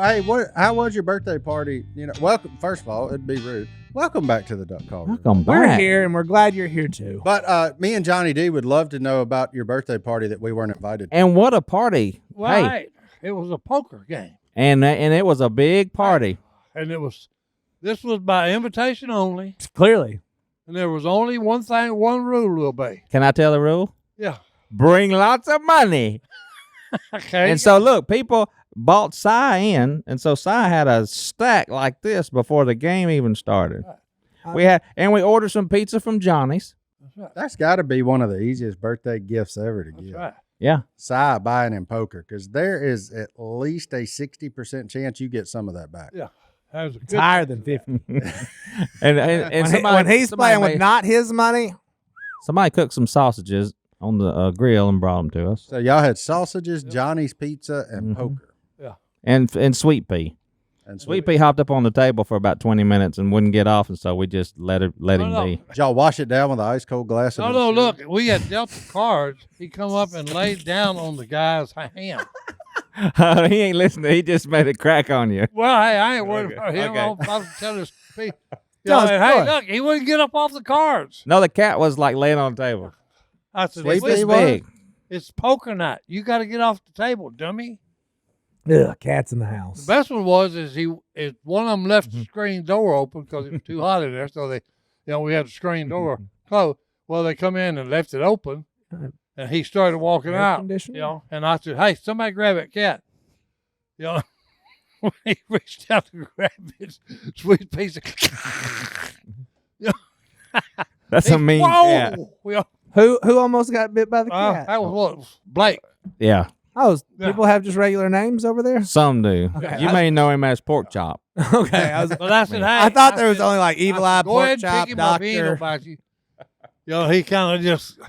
hey, how was your birthday party? Welcome. First of all, it'd be rude. Welcome back to the Duck Call. Welcome back. We're here, and we're glad you're here too. But me and Johnny D would love to know about your birthday party that we weren't invited to. And what a party! Well, hey, it was a poker game, and it was a big party. and this was by invitation only, Clearly. and there was only one rule to obey. Can I tell the rule? Yeah. Bring lots of money. Okay. And so look, people bought Si in, and so Si had a stack like this before the game even started. Right. We ordered some pizza from Johnny's. That's right. That's got to be one of the easiest birthday gifts ever to That's give. right. Yeah. Si buying in poker, because there is at least a 60% chance you get some of that back. Yeah. That was a It's good higher than 50. and When he's playing with not his money. somebody cooked some sausages on the grill and brought them to us. So y'all had sausages, Johnny's Pizza, and poker. Yeah. And Sweet Pea. And Sweet Pea hopped up on the table for about 20 minutes and wouldn't get off, and so we just let him be. Did y'all wash it down with an ice cold glass of No, look, we had dealt the cards. He come up and laid down on the guy's hand. He ain't listening. He just made a crack on you. Well, hey, I ain't worried about him. Okay. I was telling this hey, good. look, he wouldn't get up off the cards. No, the cat was like laying on the table. I said, Sweet "It's Pea Big. It's poker night. You got to get off the table, dummy." Ugh, cats in the The house. best one is one of them left the screen door open because it was too hot in there. So we had the screen door closed. Well, they come in and left it open, and he started walking Air out. conditioner? And I said, "Hey, somebody grab that cat." When he reached out to grab his sweet piece of. That's a mean cat. Who almost got bit by the cat? That was what Blake. Yeah, People have just regular names over there? some do. Okay. You may know him as Pork Chop. Okay. I said, "Hey," I thought there was only like Evil Eye, go ahead Pork and Chop, pick him up. He ain't Doctor. about you. He kind of just,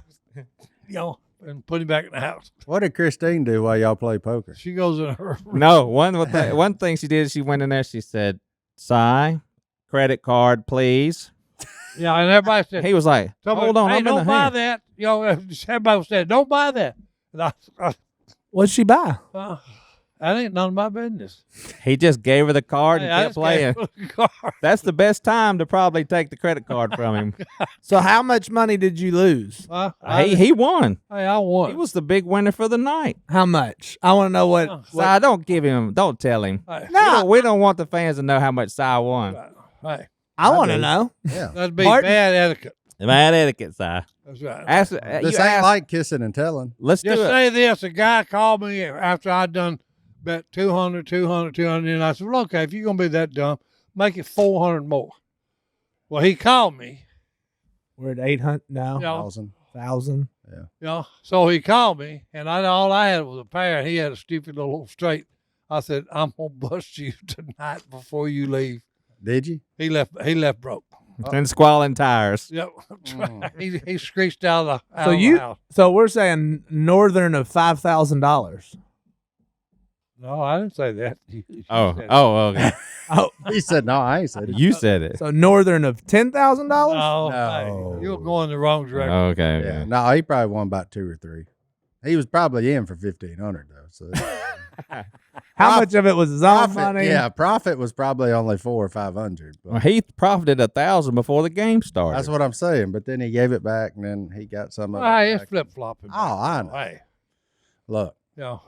and put him back in the house. What did Christine do while y'all play poker? She goes in her room. No, one thing she did, she went in there, she said, "Si, credit card, please." Yeah, and everybody said, He was like, "Hold on, hey, I'm in don't the buy hand." that." Everybody said, "Don't buy that." And What'd she buy? that ain't none of my business. He just gave her the card Hey, and I kept just playing. gave her the card. That's the best time to probably take the credit card from him. So how much money did you lose? He won. Hey, I won. He was the big winner for the night. How much? I want to know what. Si, don't tell him. Hey, We don't want the fans to know how much Si won. hey, I want to do. know. Yeah. that'd be Pardon? bad etiquette. Bad etiquette, Si. That's right. Ask, This ain't like kissing and telling. Let's Just do it. say this. A guy called me after I'd done bet 200, and I said, "Well, okay, if you're going to be that dumb, make it 400 more." Well, he called me. We're at 800 now. Yeah. 1,000. So he called me, and all I had was a pair, and he had a stupid little straight. I said, "I'm going to bust you tonight before you leave." Did you? He left broke. And squalling tires. Yep. He screeched out of the house. So we're saying northern of $5,000. No, I didn't say that. You said it. Okay. Oh, He said, no, I ain't said it. You said it. so northern of $10,000. No, No. hey, you're going the wrong direction. Okay. Yeah. No, he probably won about 2 or 3. He was probably in for 1,500 though. So How much of it was his own money? yeah, profit was probably only 400 or 500. But Well, he profited 1,000 before the game started. that's what I'm saying. But then he gave it back, and then he got some of Hey, it it's back. flip flopping. Oh, I know. Hey, Look,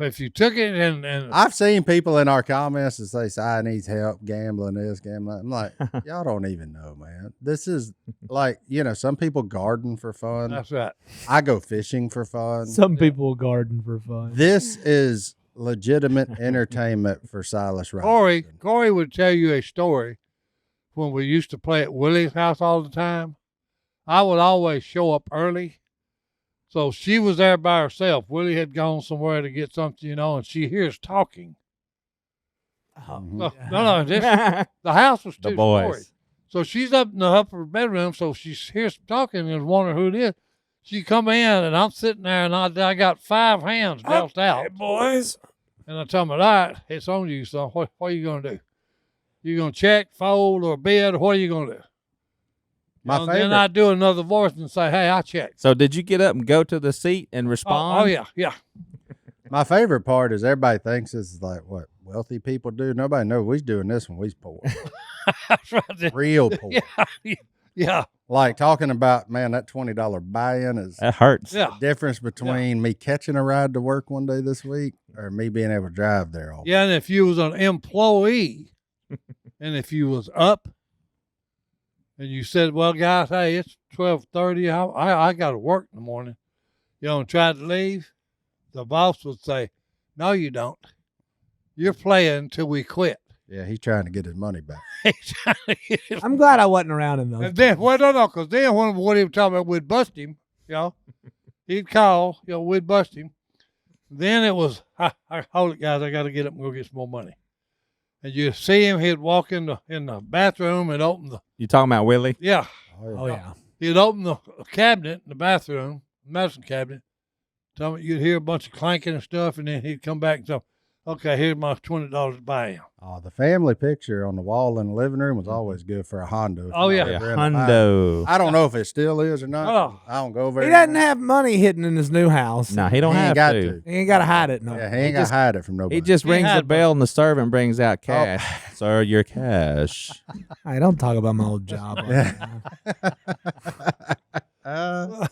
if you took it and I've seen people in our comments that say, "I needs help gambling this, gambling." I'm like, y'all don't even know, man. This is like, some people garden for fun. that's right. I go fishing for fun. Some people garden for fun. This is legitimate entertainment for Silas Robertson. Korie would tell you a story when we used to play at Willie's house all the time. I would always show up early. So she was there by herself. Willie had gone somewhere to get something, and she hears talking. No, the house was The 2 boys. stories. So she's up in the upper bedroom, so she hears talking and is wondering who it is. She come in, and I'm sitting there, and I got 5 hands dealt out. boys. And I tell him, all right, it's on you, son. What are you going to do? You going to check, fold, or bid, or what are you going to do? My Then favorite. I do another voice and say, hey, I checked. So did you get up and go to the seat and respond? Oh, yeah. My favorite part is everybody thinks this is like what wealthy people do. Nobody knows we's doing this when we's poor. That's right. Real poor. Yeah. Like talking about, man, that $20 buy-in is That hurts. Yeah. the difference between me catching a ride to work one day this week or me being able to drive there all Yeah, and if you was an employee and if you was up and you said, well, guys, hey, it's 12:30. I got to work in the morning. You know, and tried to leave, the boss would say, no, you don't. You're playing until we quit. Yeah, he's trying to get his money back. I'm glad I wasn't around in those. And then, well, no, because then when he was talking about we'd bust him, you know, he'd call, you know, we'd bust him. Then it was, hold it, guys, I got to get up and go get some more money. And you see him, he'd walk in the bathroom and open the, You talking about Willie? yeah. Oh yeah. He'd open the cabinet in the bathroom, medicine cabinet. Tell me, you'd hear a bunch of clanking and stuff, and then he'd come back and say, okay, here's my $20 buy-in. Oh, the family picture on the wall in the living room was always good for a Hondo. Oh, yeah. Yeah, Ever in a buy-in. Hundo. I don't know if it still is or not. Oh. I don't go over He there. doesn't have money hidden in his new house. No, he don't He have ain't got to. to. He ain't got to hide it. No. Yeah, he ain't got to hide it from nobody. He just He rings the had bell and the servant brings out Oh. cash. Sir, your cash. Hey, don't talk about my old job. like Yeah. that.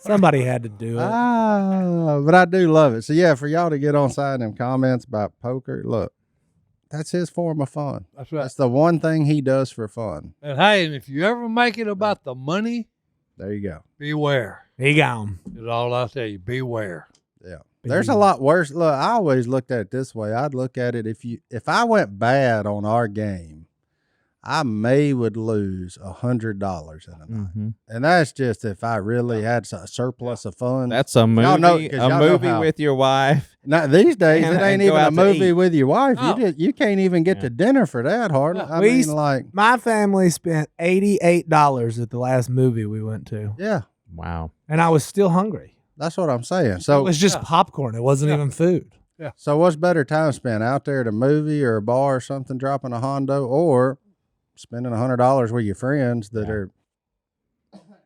Somebody had to do it. But I do love it. So yeah, for y'all to get on side them comments about poker, look, that's his form of fun. That's right. That's the one thing he does for fun. And hey, and if you ever make it about the money, There you go. beware. He gone. Is all I tell you. Beware. Yeah. There's a lot worse. Look, I always looked at it this way. I'd look at it if I went bad on our game, I would lose $100 in a night. Mm-hmm. And that's just if I really had a surplus of funds. That's a movie. Y'all know- 'cause y'all know movie how- with your wife. Now, these days, And- it ain't and go even a out to movie eat. with your wife. No. You can't even get Yeah. to dinner for that, hardly. Yeah. I We mean, s- like, My family spent $88 at the last movie we went to, yeah, Wow. and I was still hungry. that's what I'm saying. It So, was just Yeah. popcorn. It wasn't Yeah. even food. so what's better time spent out there at a movie or a bar or something, dropping a Hondo, or spending $100 with your friends that Yeah. are,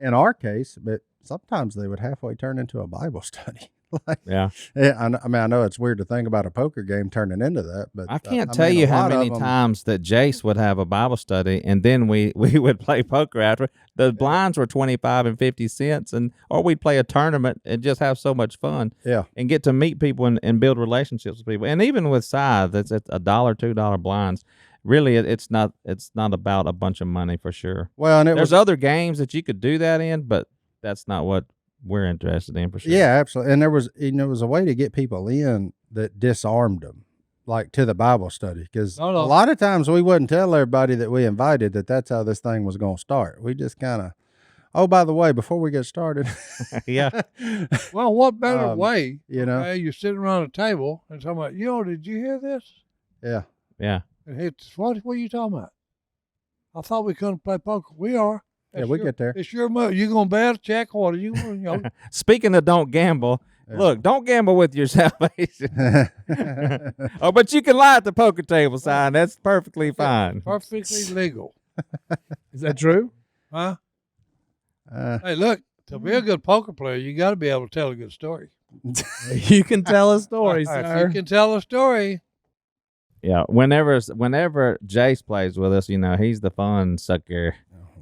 in our case, but sometimes they would halfway turn into a Bible study. Like, Yeah. yeah, I mean, I know it's weird to think about a poker game turning into that, but I can't I tell mean, you a how lot of many them- times that Jace would have a Bible study and then we would play poker after. The blinds were 25 and 50 cents, or we'd play a tournament and just have so much fun Yeah, and get to meet people and build relationships with people. And even with Si, that's at $1, $2 blinds. Really, it's not about a bunch of money for sure. well, and it There's was other games that you could do that in, but that's not what we're interested in for sure. Yeah, absolutely. And there was a way to get people in that disarmed them, like to the Bible study, because No. a lot of times we wouldn't tell everybody that we invited that that's how this thing was going to start. We just kind of, oh, by the way, before we get started, Yeah. Well, what better way? you know, Okay, you're sitting around a table and talking about, did you hear this? yeah, Yeah. And what are you talking about? I thought we couldn't play poker. We are. yeah, we get there. It's your move. You gonna bet a check or you Speaking of don't gamble, Yeah. look, don't gamble with your salvation. Oh, but you can lie at the poker table, sign. That's perfectly fine. perfectly legal. Is that true? Huh? Uh, Hey, look, to be a good poker player, you got to be able to tell a good story. You can tell a story, If sir. you can tell a story, Yeah. Whenever Jace plays with us, he's the fun sucker.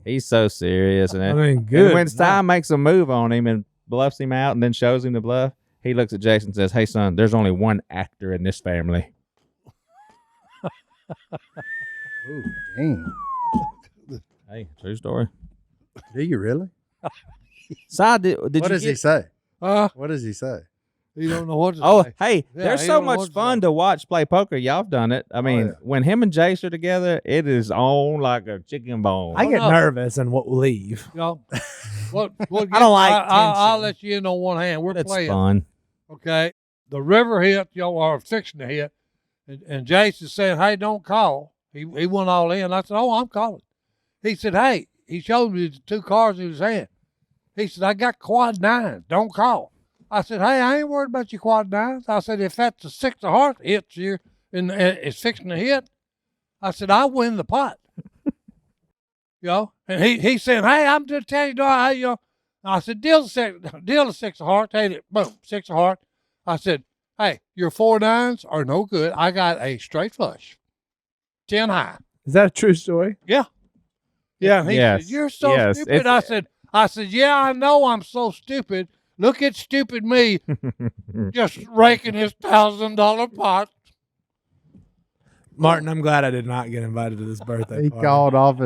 He's so serious. And, I mean, and good. when Si makes a move on him and bluffs him out and then shows him the bluff, he looks at Jason and says, "Hey, son, there's only one actor in this family." ooh, dang. Hey, true story. Do you really? Si, did What you does he get... say? huh? What does he say? You don't know what to Oh, say. hey, Yeah, there's he so don't know much what to fun say. to watch play poker. Y'all have done it. I mean, yeah. when him and Jace are together, it is on like a chicken bone. I get no. nervous and we'll leave. What I don't like I'll tension. let you in on one hand. We're That's playing. fun. Okay. The river hit, are fixing to hit. And Jason said, hey, don't call. He went all in. I said, oh, I'm calling. He said, hey, he showed me the two cards in his hand. He said, I got quad nines. Don't call. I said, hey, I ain't worried about your quad nines. I said, if that's the 6 of hearts hits you and it's fixing to hit, I said, I win the pot. And he said, hey, I'm just telling you, I said, deal the 6 of hearts. Hey, boom, 6 of hearts. I said, hey, your 4 nines are no good. I got a straight flush. 10 high. Is that a true story? Yeah. Yeah. And he Yes. said, "You're so Yes. stupid." I said, "Yeah, I know I'm so stupid. Look at stupid me just raking his $1,000 pot." Martin, I'm glad I did not get invited to this birthday He party. called off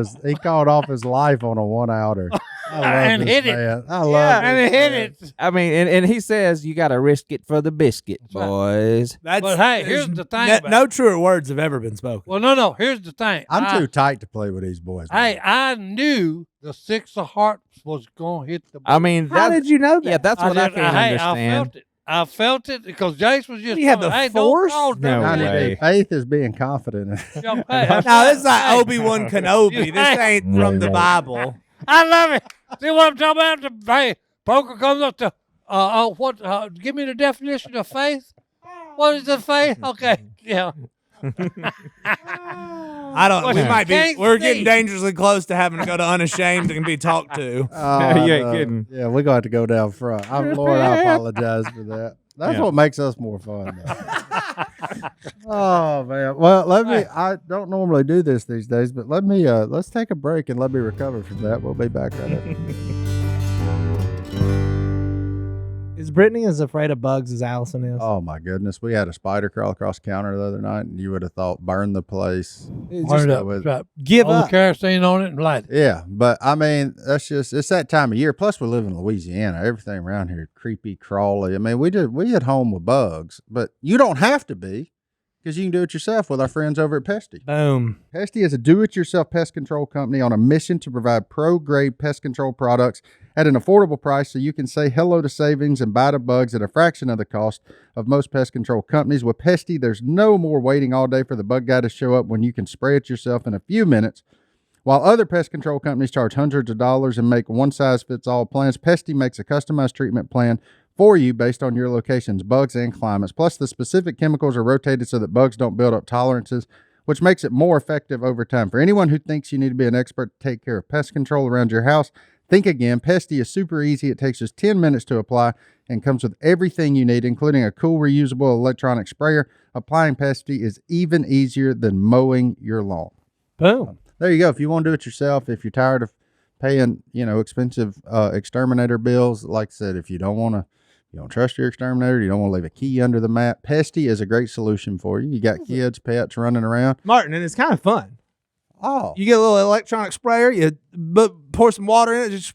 his life on a 1-outer. I love And this hit it. man. I love Yeah, this and it hit man. it. I mean, and he says you got to risk it for the biscuit, right. boys. That's, But hey, here's the thing. about no truer words have ever been spoken. Well, no. Here's the thing. I'm too tight to play with these boys. Hey, I knew the 6 of hearts was going to hit the I mean, How did you know that? yeah, that's what I did- can't hey, understand. I felt it because Jace was just. You have the hey, force? Don't No Trying to way. do Faith is being confident. Yo, hey, that's No, this is right. like Obi-Wan Kenobi. This Hey. ain't from the Bible. I love it. See what I'm talking about? Hey, poker comes up to what? Give me the definition of faith. What is the faith? Okay, yeah. I don't. Well, We you might be. can't We're see. getting dangerously close to having to go to Unashamed and be talked to. Oh, You ain't no. kidding. Yeah, we're going to have to go down front. Lord, I apologize for that. That's Yeah. what makes us more fun, though. Oh man. Well, let me. I don't normally do this these days, but let me. Let's take a break and let me recover from that. We'll be back right after. Is Brittany as afraid of bugs as Allison is? Oh my goodness, we had a spider crawl across the counter the other night, and you would have thought burn the place. It's Word just up. with- Right. give All the up. kerosene on it and light it. Yeah, but I mean, it's that time of year. Plus, we live in Louisiana. Everything around here creepy, crawly. I mean, we at home with bugs, but you don't have to be, because you can do it yourself with our friends over at Pesty. Boom. Pesty is a do-it-yourself pest control company on a mission to provide pro-grade pest control products at an affordable price so you can say hello to savings and bye to bugs at a fraction of the cost of most pest control companies. With Pesty, there's no more waiting all day for the bug guy to show up when you can spray it yourself in a few minutes. While other pest control companies charge hundreds of dollars and make one-size-fits-all plans, Pesty makes a customized treatment plan for you based on your location's bugs and climates. Plus, the specific chemicals are rotated so that bugs don't build up tolerances, which makes it more effective over time. For anyone who thinks you need to be an expert to take care of pest control around your house, think again. Pesty is super easy. It takes just 10 minutes to apply and comes with everything you need, including a cool, reusable electronic sprayer. Applying Pesty is even easier than mowing your lawn. Boom. There you go. If you want to do it yourself, if you're tired of paying, expensive exterminator bills, like I said, if you don't trust your exterminator, you don't want to leave a key under the mat, Pesty is a great solution for you. You got kids, pets running around. Martin, and it's kind of fun. Oh, You get a little electronic sprayer, you pour some water in it, just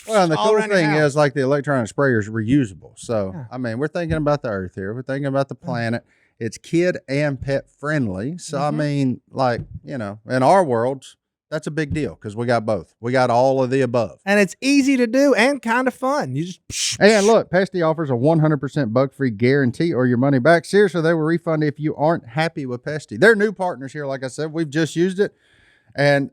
well, and the all cool around your thing house. is, like, the electronic sprayer is reusable. So, Yeah. I mean, we're thinking about the earth here. We're thinking about the planet. It's kid and pet friendly. So, I mean, like, in our worlds, that's a big deal because we got both. We got all of the above. And it's easy to do and kind of fun. You just And look, Pesty offers a 100% bug-free guarantee or your money back. Seriously, they will refund if you aren't happy with Pesty. They're new partners here. Like I said, we've just used it. And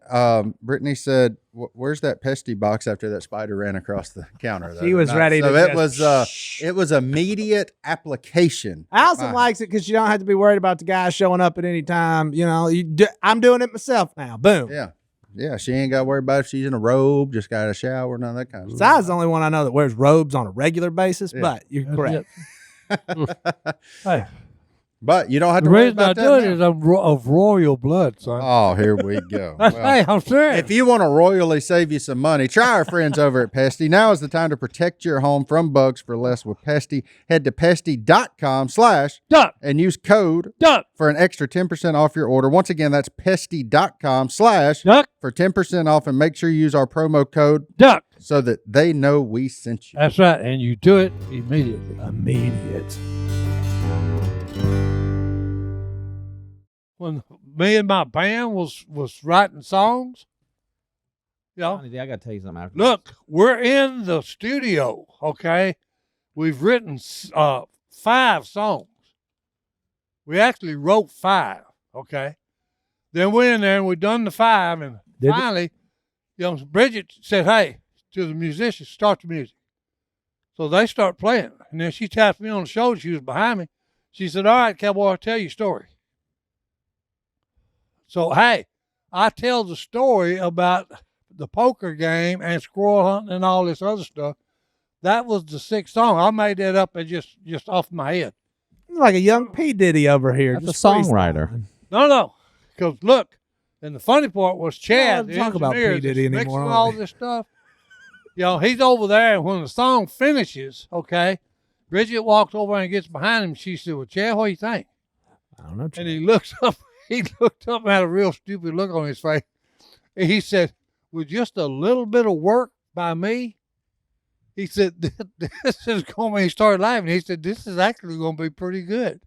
Brittany said, "Where's that Pesty box?" After that spider ran across the counter. She was ready So to it was immediate application. Allison likes it because you don't have to be worried about the guy showing up at any time. I'm doing it myself now. Boom. Yeah. She ain't got to worry about if she's in a robe, just got a shower, none of that kind of So I was the only one I know that wears robes on a regular basis, Yeah. but you're correct. Hey, But you don't have the to worry reason I about do that. it is I'm of royal blood, son. Oh, here we go. Well, Hey, I'm serious. if you want to royally save you some money, try our friends over at Pesty. Now is the time to protect your home from bugs for less with Pesty. Head to pesty.com/ Duck, and use code duck, for an extra 10% off your order. Once again, that's pesty.com/ duck, for 10% off, and make sure you use our promo code duck. so that they know we sent you. That's right, and you do it immediately. Immediate. When me and my band was writing songs, I got to tell you something. After look, we're in the studio, okay? We've written 5 songs. We actually wrote 5, okay? Then we're in there and we done the 5, and finally, Bridget said, "Hey," to the musicians, "start the music." So they start playing, and then she tapped me on the shoulder. She was behind me. She said, "All right, cowboy, I'll tell you a story." So, hey, I tell the story about the poker game and squirrel hunting and all this other stuff. That was the 6th song. I made that up and just off my head. Like a young P. Diddy over here. That's just a songwriter. freestyling. No, because look, and the funny part was Chad, don't the talk about engineer, P. Diddy that's anymore, mixing are all we? this stuff. He's over there, and when the song finishes, okay, Bridget walks over and gets behind him. She said, "Well, Chad, what do you think?" I don't know. And he looks up. He looked up and had a real stupid look on his face. And he said, "With just a little bit of work by me," he said, "this is going to," he started laughing. He said, "This is actually going to be pretty good."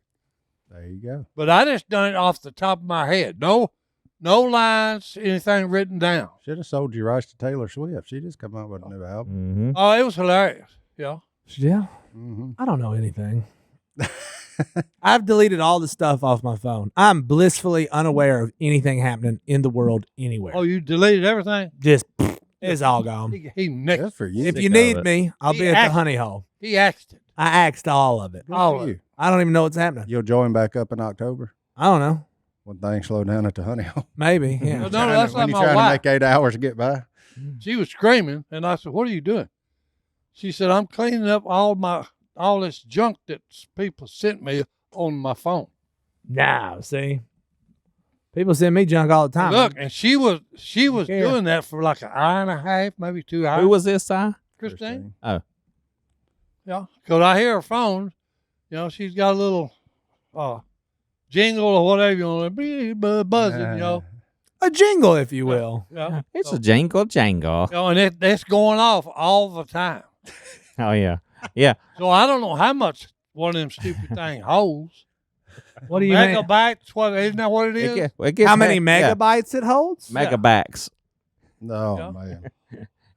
There you go. But I just done it off the top of my head. No lines, anything written down. Should have sold your rights to Taylor Swift. She just come out with a new album. Mm-hmm. Oh, it was hilarious. Yeah. Yeah. Mm-hmm. I don't know anything. I've deleted all the stuff off my phone. I'm blissfully unaware of anything happening in the world anywhere. Oh, you deleted everything? Just it's all gone. He nicked. Good for you. If Sick you of need it. me, I'll He be at the act- honey hole. He axed it. I axed all of it. Good all for of you. it. I don't even know what's happening. You'll join back up in October I don't know. when things slow down at the honey hole. Maybe. Yeah. No, that's when like you're my trying wife. to make 8 hours to get by. She was screaming, and I said, "What are you doing?" She said, "I'm cleaning up all this junk that people sent me on my phone." No, see. People send me junk all the time. Look, and she was care. doing that for like an hour and a half, maybe 2 hours. Who was this, Si? Christine? Oh. Yeah, because I hear her phone. She's got a little jingle or whatever you want to be buzzing. A jingle, if you will. Yeah. It's So, a jingle jangle. and it's going off all the time. Oh, yeah. Yeah. So I don't know how much one of them stupid things holds. What do you mean? Megabytes? Isn't that what it is? It gets How many yeah, megabytes it holds? megabacks. Oh, Yeah. man.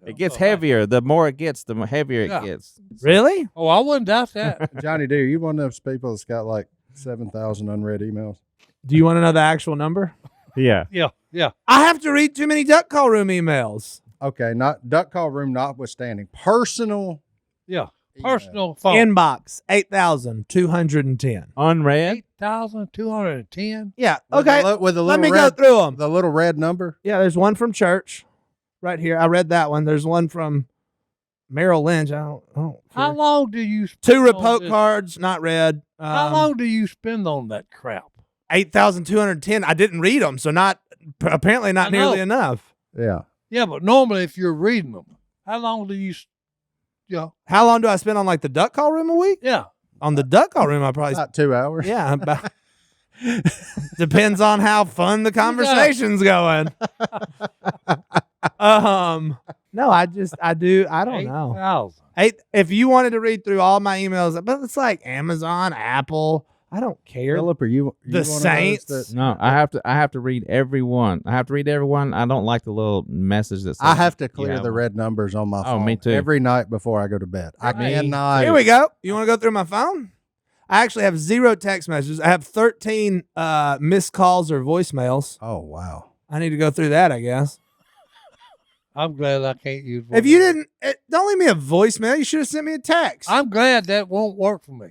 It gets heavier. The more it gets, the more heavier Yeah. it gets. Really? Oh, I wouldn't doubt that. Johnny D, you one of those people that's got like 7,000 unread emails? Do you want to know the actual number? Yeah. Yeah. I have to read too many duck call room emails. Okay, not duck call room notwithstanding. Personal. Yeah. email. Personal phone. Inbox 8,210. Unread. 8,210. Yeah. With the Okay. li- with the Let little me go red, through them. the little red number. Yeah, there's one from church right here. I read that one. There's one from Merrill Lynch. I don't How care. long do you spend 2 on report this? cards, not read. How long do you spend on that crap? 8,210. I didn't read them, so apparently not I know. nearly enough. Yeah. Yeah, but normally if you're reading them, how long do you? How long do I spend on like the duck call room a week? Yeah. On the duck call room, I probably About 2 hours. yeah. About, depends on how fun the conversation's going. No, I don't know. 8,000. If you wanted to read through all my emails, but it's like Amazon, Apple. I don't care. Phillip, are you The one of those Saints? that- No, I have to read every one. I have to read every one. I don't like the little message that says I have to you clear have the one. red numbers on my Oh, phone me too. every night before I go to bed. I Me. cannot. Here we go. You want to go through my phone? I actually have 0 text messages. I have 13 missed calls or voicemails. Oh, wow. I need to go through that, I guess. I'm glad I can't use one If you of those. didn't, don't leave me a voicemail. You should have sent me a text. I'm glad that won't work for me.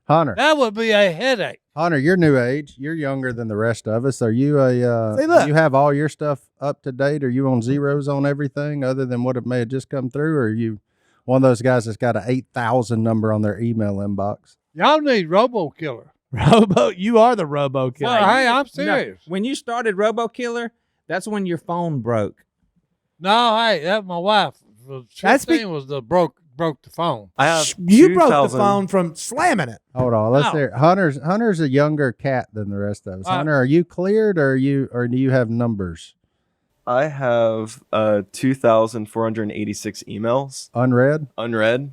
Hunter, That would be a headache. Hunter, you're new age. You're younger than the rest of us. Are you Say, look. do you have all your stuff up to date? Are you on zeros on everything other than what it may have just come through? Or are you one of those guys that's got an 8,000 number on their email inbox? Y'all need Robo Killer. You are the Robo Killer. Well, hey, I'm No, serious. when you started Robo Killer, that's when your phone broke. No, hey, that's my wife. That's be- 15 was the broke the phone. I have You broke the 2,000 phone from slamming it. Hold on, let's No. hear it. Hunter's a younger cat than the rest of us. Hunter, are you cleared or do you have numbers? I have 2,486 emails Unread? unread.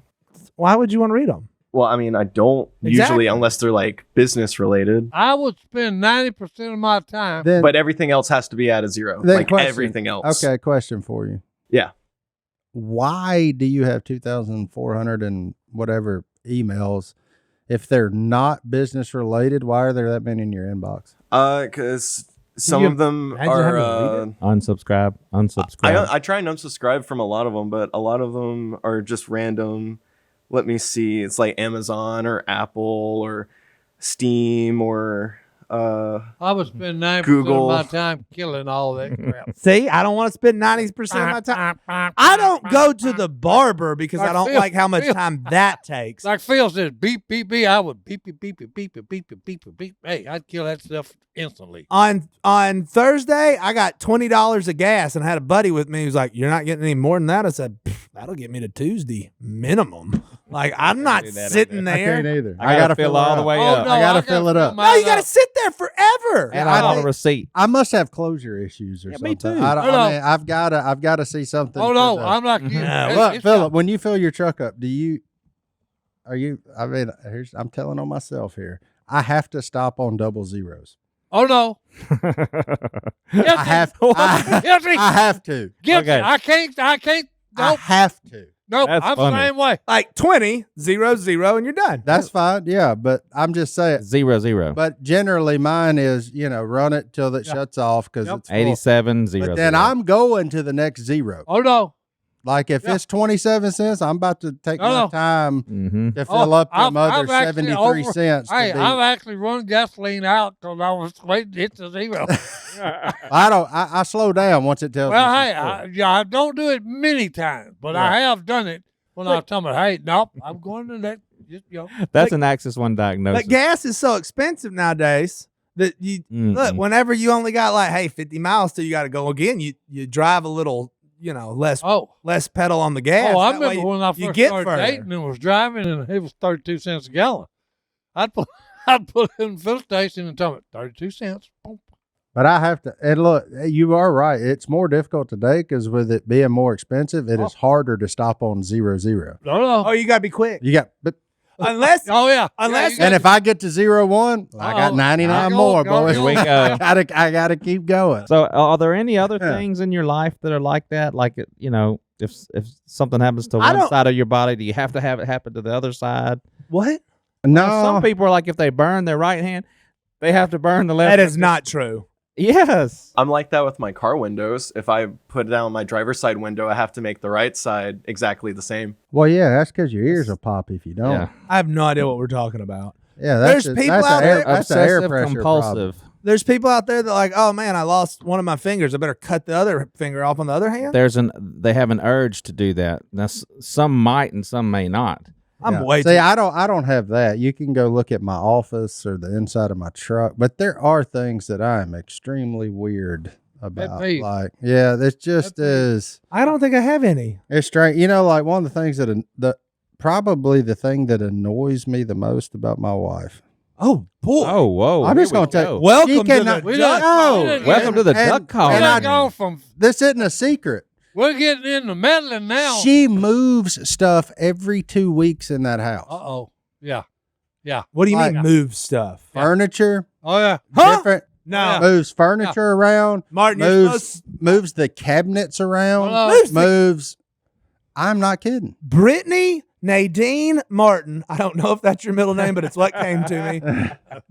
Why would you want to read them? Well, I mean, I don't Exactly. usually unless they're like business related. I would spend 90% of my time. Then But everything else has to be at a zero. then Like question. everything else. Okay, question for you. Yeah. Why do you have 2,400 and whatever emails? If they're not business related, why are there that many in your inbox? Because some you of them imagine are. having to read Unsubscribe. Unsubscribe. I try and unsubscribe from a lot of them, but a lot of them are just random. Let me see. It's like Amazon or Apple or Steam or I would spend 90% Google. of my time killing all that crap. See, I don't want to spend 90% of my time. I don't go to the barber because I don't Phil- like how much Phil- time that takes. Like Phil says, beep, beep, beep. I would beep, beep, beep, beep, beep, beep, beep, beep, beep, beep. Hey, I'd kill that stuff instantly. On Thursday, I got $20 of gas and I had a buddy with me who's like, "You're not getting any more than that." I said, "That'll get me to Tuesday minimum." Like, I'm not do that sitting I can't there. either. I gotta fill all the way up. I gotta fill it up. No, you got to sit there forever. And I I want a think- receipt. I must have closure issues or Yeah, something. me too. I, don't, Hold I on. mean, I've got to see something. Oh, no, to the- I'm not kidding. No, Look, It's Philip, when you fill your truck up, are you? I mean, I'm telling on myself here. I have to stop on double zeros. Oh, no. I have. Guilty. I have to. Guilty. Okay. I can't. I Nope. have to. Nope. That's I'm funny. the same way. Like 20, 0, 0, and you're done. That's fine. Yeah, but I'm just saying. 0. But generally, mine is run it till it shuts off because Yep. it's full. 87 0. But then I'm going to the next zero. Oh, no. Like if Yeah. it's 27 cents, I'm about to take my No. time Mm-hmm. to fill up them other actually 73 cents. to Hey, be- I've actually run gasoline out because I was waiting to hit the zero. I slow down once it tells Well, me. hey, I don't do it many times, but I have done it when I was telling me, hey, nope, I'm going to that. Just, That's an Axis 1 diagnosis. But gas is so expensive nowadays that you look, Mm-mm. whenever you only got like, hey, 50 miles till you got to go again, you drive a little, less pedal on the gas. Oh, I That way remember when I you first get started further. dating and was driving, and it was 32 cents a gallon. I'd put it in the fill station and tell me 32 cents. Boom. But I have to, and look, you are right. It's more difficult today because with it being more expensive, it is harder to stop on 0 0. No. Oh, you got to be quick. You got, but Unless Oh, yeah. Unless- Yeah, and if I get to 0 1, I got Uh-oh. 99 Go, more, go, boys. go. Here we go. I gotta keep going. So, are there any other Yeah. things in your life that are like that? Like, if something happens to I one don't- side of your body, do you have to have it happen to the other side? what? No, Some people are like, if they burn their right hand, they have to burn the left. That is not true. Yes. I'm like that with my car windows. If I put down my driver's side window, I have to make the right side exactly the same. well, yeah, that's because your ears will pop if you don't. Yeah. I have no idea what we're talking about. Yeah, There's that's people that's out a air, there- that's a air Obsessive pressure compulsive. There's people out there that like, oh man, I lost one of my fingers. I better cut the other finger off on the other hand. They have an urge to do that. That's some might and some may not. I'm Yeah. way See, too. I don't have that. You can go look at my office or the inside of my truck, but there are things that I am extremely weird about. peeve. Like, yeah, it just peeve. is. I don't think I have any. It's strange. Like one of the things probably the thing that annoys me the most about my wife. Oh boy. Oh, whoa. I'm here just we gonna take- go. Welcome She to cannot- the We duck. don't- No. Welcome to the duck call. We're and not I- going from. This isn't a secret. We're getting into meddling now. She moves stuff every 2 weeks in that house. Uh-oh. Yeah. What do you mean Like- move stuff? Furniture, Oh, yeah. Huh? different. No, Moves furniture around. Martin, you're Moves moves the cabinets around. Hello? Moves the- Moves. I'm not kidding. Brittany Nadine Martin. I don't know if that's your middle name, but it's what came to me.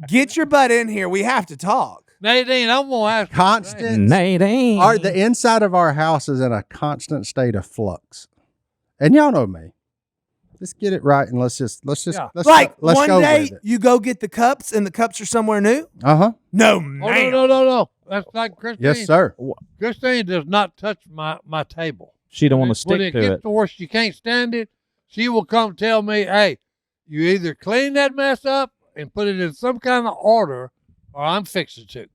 Get your butt in here. We have to talk. Nadine, I'm going to ask you Constant. Nadine. The inside of our house is in a constant state of flux, and y'all know me. Let's get it right, and let's Yeah. Like let's one go day with it. you go get the cups and the cups are somewhere new. Uh-huh. No, Oh, man. no. That's like Christine. Yes, sir. Christine does not touch my table. She don't want to When stick it to gets it. to where she can't stand it, she will come tell me, hey, you either clean that mess up and put it in some kind of order, or I'm fixing to.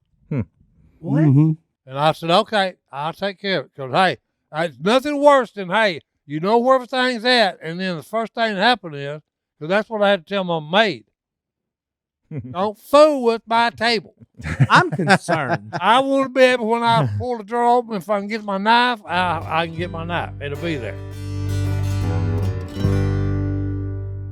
What? Mhm. And I said, okay, I'll take care of it. Because, hey, it's nothing worse than, hey, you know where everything's at, and then the first thing that happened is, because that's what I had to tell my maid, don't fool with my table. I'm concerned. I want to be able, when I pull the drawer open, if I can get my knife, I can get my knife. It'll be there.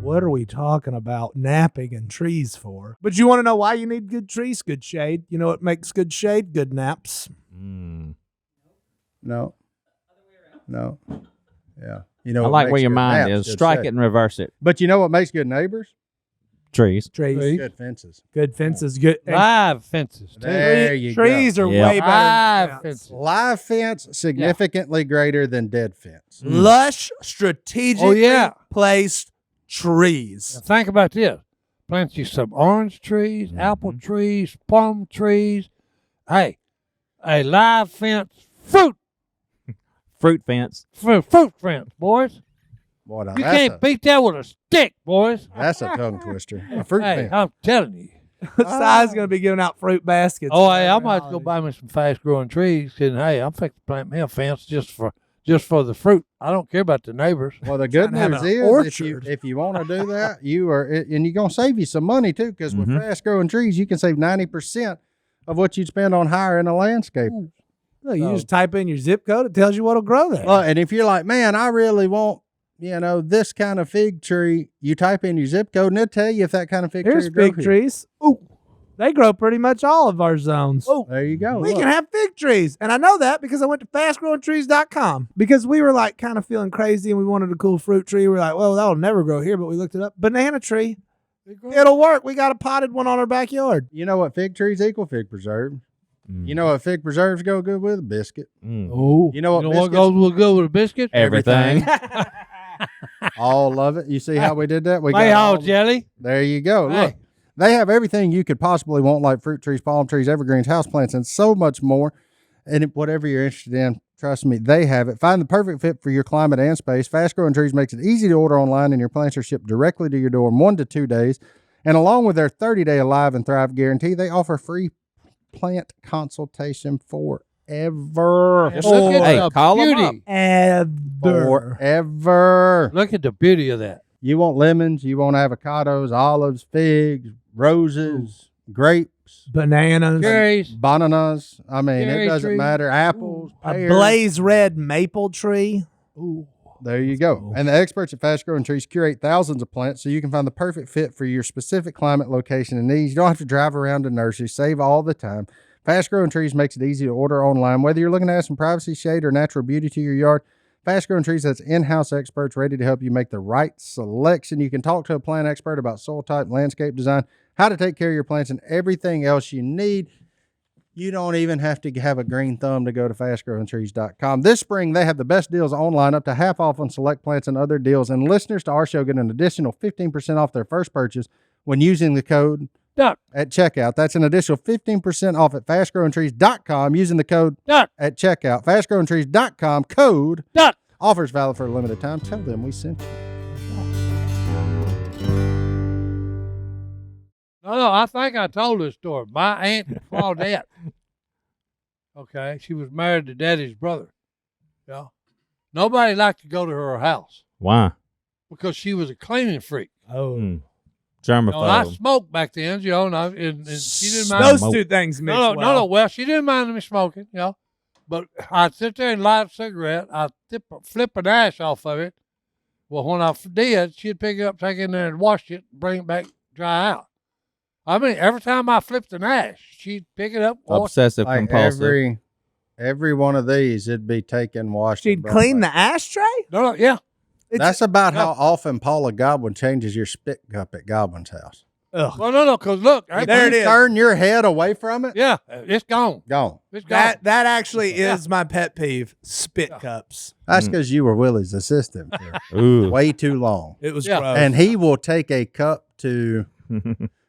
What are we talking about napping and trees for? But you want to know why you need good trees, good shade? You know what makes good shade? Good naps. Mm. No. Yeah. You I know, what like makes where your good mind naps? is. Good Strike shade. it and reverse it. But you know what makes good neighbors? Trees. Trees. Good fences. Good fences. Good. and Live fences, too. There you trees go. are Yeah. way better. Live than fences. Live fence significantly greater than dead fence. Lush, strategically Oh, yeah. placed trees. Now think about this. plant you some orange trees, apple trees, plum trees. Hey, a live fence fruit fence. fruit fence, boys. Boy, now You can't beat that with a stick, boys. that's a tongue twister. A fruit Hey, fence. I'm telling you. Si's gonna be giving out fruit baskets. Oh, for hey, I every might go holiday. buy me some fast growing trees. And hey, I'm fixing to plant me a fence just for the fruit. I don't care about the neighbors. Well, the good Trying to news have an is orchard. if you want to do that, you are, and you're gonna save you some money too, because with fast growing trees, you can save 90% of what you'd spend on hiring a landscaper. Look, you just type in your zip code; it tells you what'll grow there. Well, and if you're like, man, I really want, this kind of fig tree, you type in your zip code and it'll tell you if that kind of fig Here's tree will grow fig here. trees. Ooh, they grow pretty much all of our zones. Oh, There you go. we Look. can have fig trees. And I know that because I went to fastgrowingtrees.com because we were like kind of feeling crazy and we wanted a cool fruit tree. We're like, well, that'll never grow here, but we looked it up. Banana tree. It'll work. We got a potted one on our backyard. You know what fig trees equal? Fig preserves. You know what fig preserves go good with? A biscuit. Oh, You know what what biscuits- goes with good with a biscuit? Everything. All of it. You see how we did that? We Mayhaw all the- jelly. There you go. Hey. Look, they have everything you could possibly want, like fruit trees, palm trees, evergreens, houseplants, and so much more. And whatever you're interested in, trust me, they have it. Find the perfect fit for your climate and space. Fast Growing Trees makes it easy to order online, and your plants are shipped directly to your door in 1 to 2 days. And along with their 30-day Alive and Thrive guarantee, they offer free plant consultation forever. And look at Hey, the call 'em beauty. up. Ever. Forever. Look at the beauty of that. You want lemons, you want avocados, olives, figs, roses, grapes, Bananas. Cherries. bananas. I mean, it Cherry doesn't tree. matter. Apples, A pears. blaze red maple tree. There you go. And the experts at Fast Growing Trees curate thousands of plants so you can find the perfect fit for your specific climate, location, and needs. You don't have to drive around to nurseries. Save all the time. Fast Growing Trees makes it easy to order online. Whether you're looking to add some privacy, shade, or natural beauty to your yard, Fast Growing Trees has in-house experts ready to help you make the right selection. You can talk to a plant expert about soil type, landscape design, how to take care of your plants, and everything else you need. You don't even have to have a green thumb to go to fastgrowingtrees.com. This spring, they have the best deals online, up to half off on select plants and other deals. And listeners to our show get an additional 15% off their first purchase when using the code Duck. at checkout. That's an additional 15% off at fastgrowingtrees.com using the code Duck. at checkout. Fastgrowingtrees.com code. Duck. Offers valid for a limited time. Tell them we sent you. No, I think I told this story. My aunt Claudette. Okay, she was married to Daddy's brother. Yeah. Nobody liked to go to her house Why? because she was a cleaning freak. Oh. You know, I Germaphobe. smoked back then, and she didn't mind. Those Smoke. two things mix No. well. Well, she didn't mind me smoking, But I'd sit there and light a cigarette. I'd flip an ash off of it. Well, when I did, she'd pick it up, take it in there and wash it, bring it back, dry out. I mean, every time I flipped an ash, she'd pick it up, wash Obsessive Like compulsive. every one of these, it'd be taken, washed. She'd and brought clean back. the ashtray? No, yeah. That's about no. how often Paula Godwin changes your spit cup at Godwin's house. Ugh. Well, no, because look, If There you it is. turn your head away from it, yeah, it's gone. gone. It's gone. That actually is my pet peeve. Spit cups. That's because you were Willie's assistant for Ooh. way too long. It was Yeah. gross. And he will take a cup to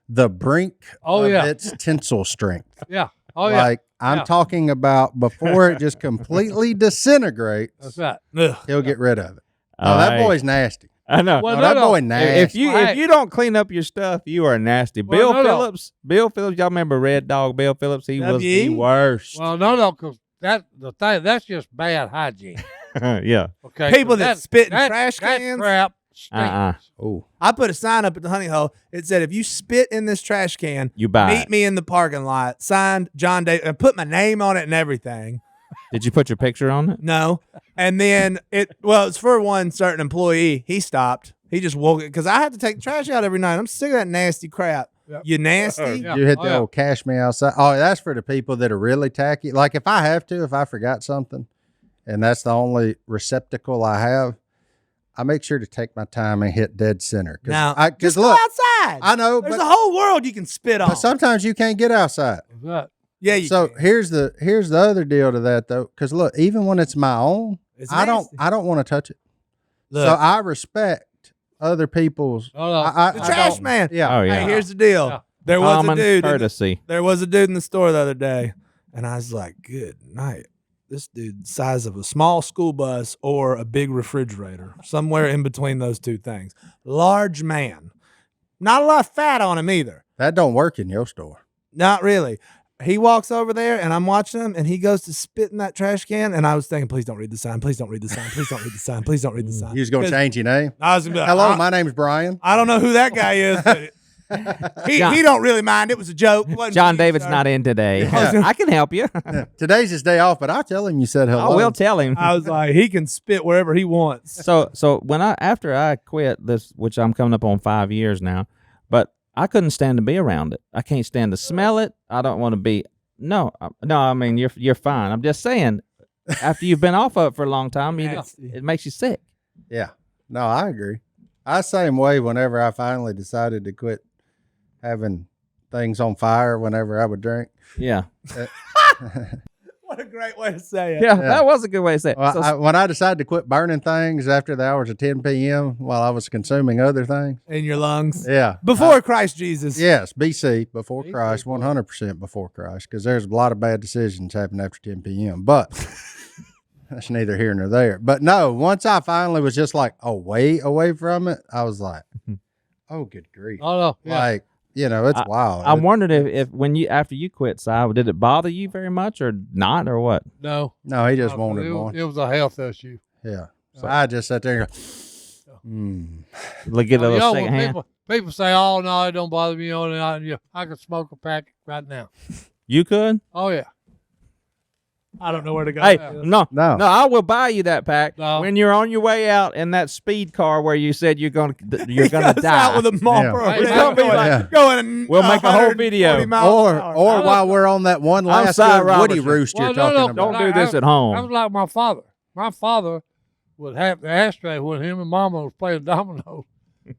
the brink Oh, of yeah. its tensile strength. Yeah. Oh, yeah. Like I'm Yeah. talking about before it just completely disintegrates, That's right. Ugh. he'll get rid of it. Oh, All that right. boy's nasty. I know. Well, No, no, that no. boy If nasty. you Hey. if you don't clean up your stuff, you are nasty. Well, no. Bill Phillips, y'all remember Red Dog Bill Phillips? He was the W.E.? worst. Well, no, because that's just bad hygiene. yeah. Okay. People So that spit in trash that cans? crap stinks. Oh, I put a sign up at the honey hole. It said, if you spit in this trash can, You buy meet it. me in the parking lot. Signed, John Day. I put my name on it and everything. Did you put your picture on it? No. And then it's for one certain employee. He stopped. He just woke it because I have to take the trash out every night. I'm sick of that nasty crap. Yep. You nasty? Yeah. you hit Oh, the yeah. old cash me outside. Oh, that's for the people that are really tacky. Like if I forgot something and that's the only receptacle I have, I make sure to take my time and hit dead center. Now, Because just look, go outside. I know, There's but, a whole world you can spit on. but sometimes you can't get outside. That's right. yeah, you So can. here's the other deal to that though, because look, even when it's my own, It's I nasty. don't want to touch it. Look. So I respect other people's. No, no. The trash man. Yeah. Oh yeah. Hey, here's the deal. Yeah. There was Common a dude. courtesy. There was a dude in the store the other day, and I was like, "Good night." This dude, the size of a small school bus or a big refrigerator, somewhere in between those two things. Large man. Not a lot of fat on him either. That don't work in your store. Not really. He walks over there, and I'm watching him, and he goes to spit in that trash can, and I was thinking, please don't read the sign. Please don't read the sign. Please don't read the sign. Please don't read the sign. You was gonna 'Cause change your name. I was gonna be like, Hello, my name's Brian. I don't know who that guy is, but he don't really mind. It was a joke. It wasn't John for you, David's sir. not in today. Yeah. I can help you. Yeah. Today's his day off, but I'll tell him you said hello. I will tell him. I was like, he can spit wherever he wants. So when after I quit this, which I'm coming up on 5 years now, but I couldn't stand to be around it. I can't stand to smell it. I don't want to be. No. I mean you're fine. I'm just saying, after you've been off of it for a long time, it makes you sick. Yeah. No, I agree. I same way whenever I finally decided to quit having things on fire whenever I would drink. Yeah. What a great way to say it. Yeah, that was a good way to say it. Well, when I decided to quit burning things after the hours of 10 p.m. while I was consuming other things. In your lungs. Yeah. Before Christ Jesus. Yes, BC, before BC, Christ, 100% before Christ, because there's a lot of bad decisions happen after 10 p.m. But that's neither here nor there. But no, once I finally was just like away from it, I was like, oh, good grief. Oh, no. Yeah. Like, you know, it's wild. I wondered if when you after you quit, Si, did it bother you very much or not or what? No. No, he just No, wanted one. It was a health issue. Yeah. So I just sat there and go, Get a little when second hand. people say, "Oh no, it don't bother me." I could smoke a pack right now. You could? Oh yeah. I don't know where to go. Hey, with this. no, No. I will buy you that pack No. when you're on your way out in that speed car where you said you're gonna He die. goes out with a mopper. Yeah. It's Hey, gonna be like yeah. going. We'll make a whole 140 video. miles an or hour. while we're on that one I'm last Si good Woody Robertson. roost you're Well, talking no, about. Don't do this at home. I was like my father. My father would have the ashtray when him and Mama was playing dominoes.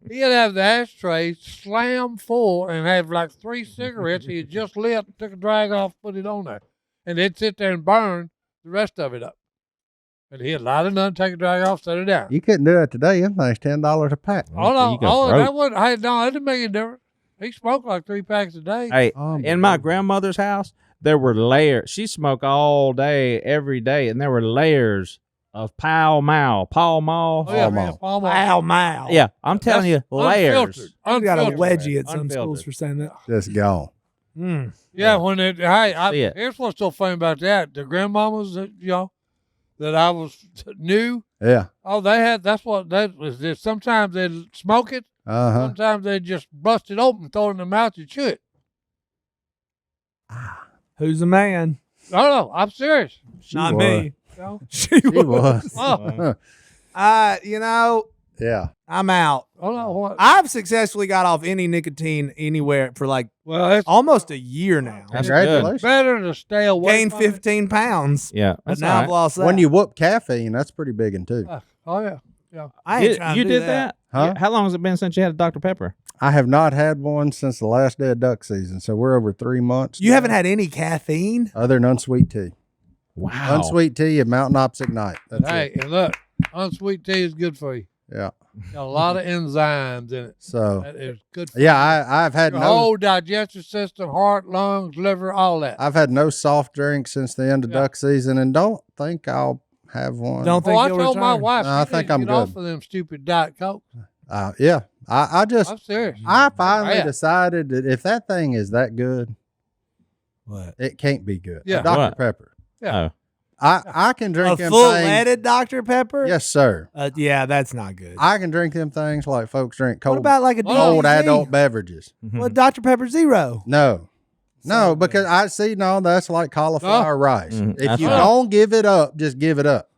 He'd have the ashtray slam full and have like 3 cigarettes he had just lit, took a drag off, put it on there, and they'd sit there and burn the rest of it up. And he'd light another, take a drag off, set it down. You couldn't do it today. Them things $10 a pack. Oh no! You got Oh, broke. that wasn't. Hey, no, that didn't make any difference. He smoked like 3 packs a day. Hey, in my grandmother's house, there were layers. She smoked all day, every day, and there were layers of Pall Mall. Oh, yeah, Mall. Pall Mall. Wow, wow. Yeah, I'm telling you, layers. Unfiltered. I got a Unfiltered. wedgie at some Unfiltered. schools for saying that. Just gone. Mm. Yeah, when it. See it. Here's what's so funny about that: the grandmamas that that I was knew. Yeah. Oh, they had. That's what that was. Sometimes they'd smoke it. Uh-huh. Sometimes they'd just bust it open, throw it in their mouth, and chew it. Who's the man? No, I'm serious. Not was. me. You know? She She was. Oh, You know, Yeah. I'm out. oh no, what? I've successfully got off any nicotine anywhere for like Well, it's almost a year now. That's Congratulations. better to stay away. Gained from it. 15 pounds. Yeah, But that's now all I've right. lost that. When you whoop caffeine, that's pretty big in too. Oh yeah, yeah. I ain't trying You to do did that? Huh? How long has it been since you had a Dr. Pepper? I have not had one since the last day of duck season, so we're over 3 months. You now, haven't had any caffeine? other than unsweet tea. Wow. Unsweet tea and Mountain Ops Ignite. That's Hey, it. and look, unsweet tea is good for you. Yeah. Got a lot of enzymes in it. So That is good for yeah, I've had your no whole digestive system, heart, lungs, liver, all that. I've had no soft drinks since the end of Yeah. duck season, and don't think I'll have one. Don't think I you'll told my return. wife, No, I she think needs to I'm get good. off of them stupid Diet Coke. Yeah. I just I'm serious. I finally Yeah. decided that if that thing is that good, What? it can't be good. Yeah. Dr. What? Pepper. Yeah. Oh. I can drink A them full things. leaded Dr. Pepper? Yes, sir. Yeah, that's not good. I can drink them things like folks drink What cold, about like a cold DDZ? adult beverages. What Dr. Pepper Zero? No. No, So because I see that's like cauliflower rice. Mhm, If that's you right. don't give it up, just give it up.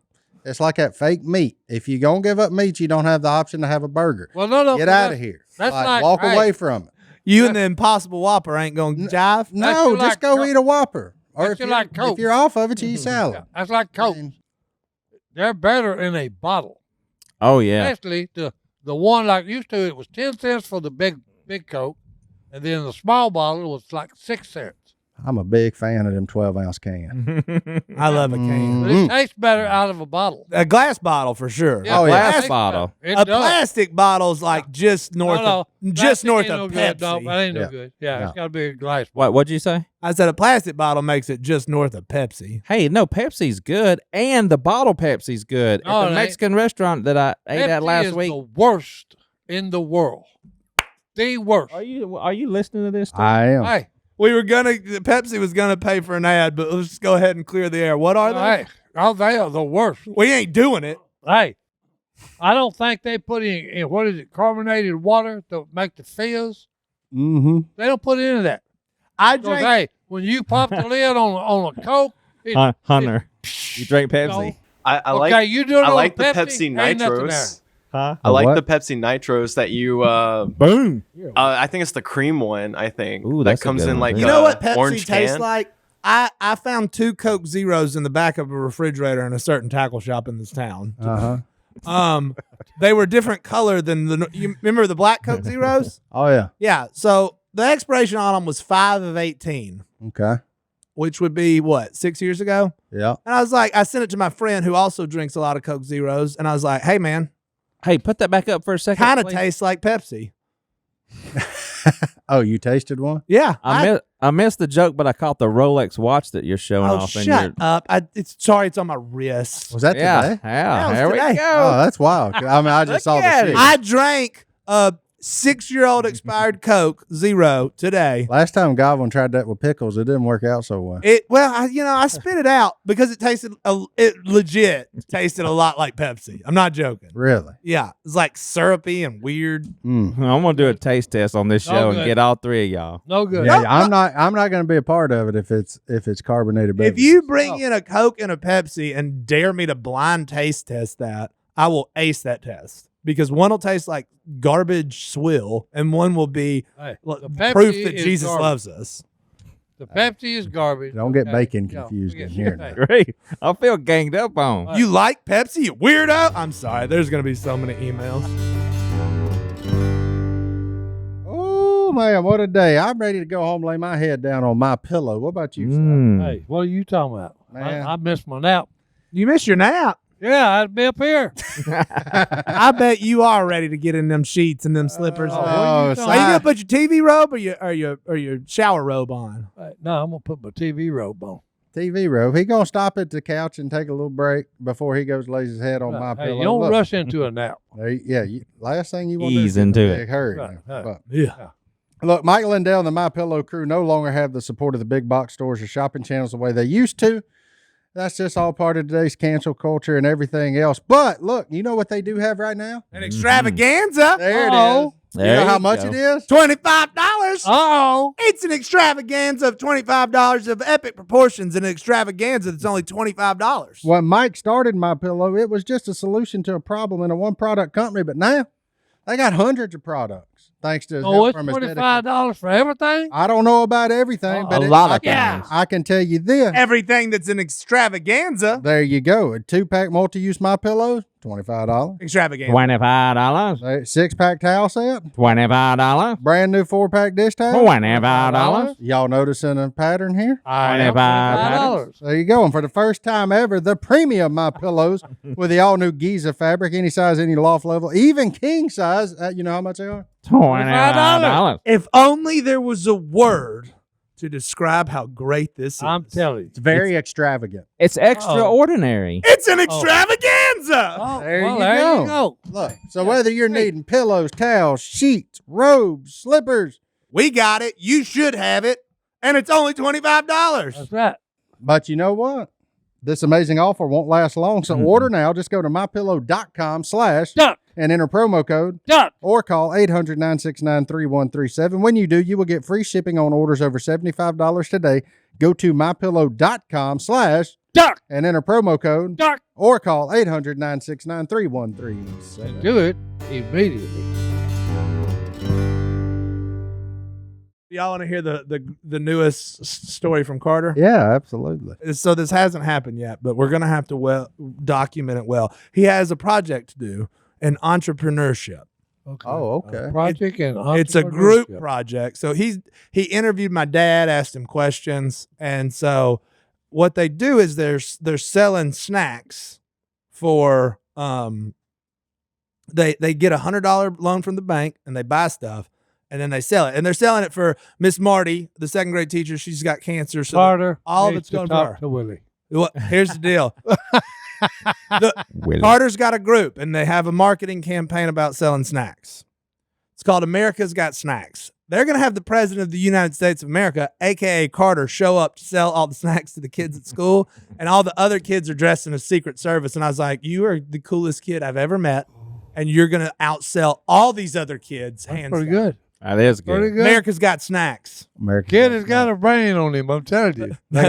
It's like that fake meat. If you gonna give up meat, you don't have the option to have a burger. Well, no. Get out of here. that's like- walk hey. away from it. You and the Impossible Whopper ain't going to jive? No, just just like go Coke. eat a Whopper. Or That's if just you're, like Coke. if you're off of it, you eat salad. That's like Coke. I mean, They're better in a bottle. Oh, yeah. Especially the one like used to, it was 10 cents for the big Coke, and then the small bottle was like 6 cents. I'm a big fan of them 12-ounce cans. I love a can. But it tastes better out of a bottle. A glass bottle for sure. Yeah, Oh, yeah. Glass tastes bottle. better. It A does. plastic bottle's like just north No, of plastic north ain't of no good. Pepsi. No, that ain't Yeah. no good. Yeah, Yeah. it's got to be a glass. What'd you say? I said a plastic bottle makes it just north of Pepsi. Hey, no, Pepsi's good, and the bottle Pepsi's good. No, it At ain't. the Mexican restaurant that I ate at Pepsi last is week. the worst in the world. The worst. Are you listening to this? Too? I am. Hey, Pepsi was gonna pay for an ad, but let's just go ahead and clear the air. What are they? hey, oh, they are the worst. We ain't doing it. Hey, I don't think they put in what is it, carbonated water to make the fizz. Mm-hmm. They don't put any of that. I Because, drank. hey, when you pop the lid on a Coke, Hunter, you drank Pepsi? No. I Okay, like you do it I on like the Pepsi, Pepsi ain't nothing Nitros. Huh? I like what? the Pepsi Nitros that you Boom. I think it's the cream one, I think. Ooh, that that's a comes good in one, like too. You know what Pepsi orange tastes can. like? I found 2 Coke Zeros in the back of a refrigerator in a certain tackle shop in this town. Uh-huh. They were different color than you remember the black Coke Zeros? Oh, yeah. Yeah. So the expiration on them was 5 of 18, Okay. which would be what, 6 years ago? Yeah. And I was like, I sent it to my friend who also drinks a lot of Coke Zeros, and I was like, hey man, Hey, put that back up for a second. kind of please. tastes like Pepsi. Oh, you tasted one? Yeah. I missed the joke, but I caught the Rolex watch that you're showing Oh, off. shut up. It's on my wrist. Was that Yeah, today? yeah. it was There we today. go. Oh, that's wild. I mean, I just saw Look the at sheet. it. I drank a 6-year-old expired Coke Zero today. Last time Godwin tried that with pickles, it didn't work out so well. I spit it out because it tasted tasted a lot like Pepsi. I'm not joking. Really? Yeah, it's like syrupy and weird. Mm. I'm gonna do a taste test on this Oh, show and good. get all 3 of y'all. no good. Yeah, I'm not going to be a part of it if it's carbonated If beverages. you bring in a Coke and a Pepsi and dare me to blind taste test that, I will ace that test because one will taste like garbage swill and one will be Hey, look, the Pepsi proof that is Jesus garbage. loves us. The Pepsi is garbage. Don't get okay? bacon No, confused forget in here. it. now. Great. I feel ganged up on. You like Pepsi, you weirdo? I'm sorry. There's going to be so many emails. Oh, man, what a day. I'm ready to go home, lay my head down on my pillow. What about you, son? Hey, what are you talking about? Man. I missed my nap. You missed your nap. Yeah, I'd be up here. I bet you are ready to get in them sheets and them slippers. Oh, Are you Si. gonna put your TV robe or your shower robe on? Hey, no, I'm gonna put my TV robe on. TV robe. He going to stop at the couch and take a little break before he goes lays his head on my Hey, pillow. you don't Look, rush into a nap. last thing you want to do Ease is get in into a it. big hurry. Right, right. But, Yeah. look, Mike Lindell and the MyPillow crew no longer have the support of the big box stores or shopping channels the way they used to. That's just all part of today's cancel culture and everything else. But look, you know what they do have right now? An extravaganza. There it Uh-oh. is. There you know you how much go. it is? $25. Oh, It's an extravaganza of $25 of epic proportions and an extravaganza that's only $25. When Mike started MyPillow, it was just a solution to a problem in a one product company. But now they got hundreds of products thanks to his oh, help it's from his $25 for everything. I don't know about everything, Oh, but a lot I of can, things. I can tell you this. Everything that's an extravaganza. There you go. A 2-pack multi-use MyPillows, $25. Extravaganza. $25. 6-pack towel set, $25. brand new 4-pack dish towel. $25. Y'all noticing a pattern here? I am $25. There you go. And for the first time ever, the premium MyPillows with the all-new Giza fabric, any size, any loft level, even king size. You know how much they are? $25. If only there was a word to describe how great this is. I'm telling you. It's very extravagant. It's extraordinary. It's an extravaganza. Oh, There well, you there go. you go. Look, so whether you're needing pillows, towels, sheets, robes, slippers, We got it. You should have it. And it's only $25. That's right. but you know what? This amazing offer won't last long. So order now. Just go to mypillow.com/ Duck, and enter promo code duck. or call 800-969-3137. When you do, you will get free shipping on orders over $75 today. Go to mypillow.com/ Duck, and enter promo code duck. or call 800-969-3137. Do it immediately. Y'all want to hear the newest story from Carter? Yeah, absolutely. So this hasn't happened yet, but we're going to have to document it well. He has a project to do in entrepreneurship. Okay. Oh, okay. Project and It's a group entrepreneurship. project. So he interviewed my dad, asked him questions, and so what they do is they're selling snacks for they get $100 loan from the bank and they buy stuff and then they sell it, and they're selling it for Miss Marty, the second grade teacher. She's got cancer, so Carter all of needs it's going to for talk her. to Willie. Well, here's the deal. Willie. Carter's got a group, and they have a marketing campaign about selling snacks. It's called America's Got Snacks. They're going to have the president of the United States of America, a.k.a. Carter, show up to sell all the snacks to the kids at school, and all the other kids are dressed in a Secret Service. And I was like, you are the coolest kid I've ever met, and you're going to outsell all these other kids, hands Pretty down. good. That is Pretty good. good. America's Got Snacks. American Kid has got a brain on him, I'm telling you. They're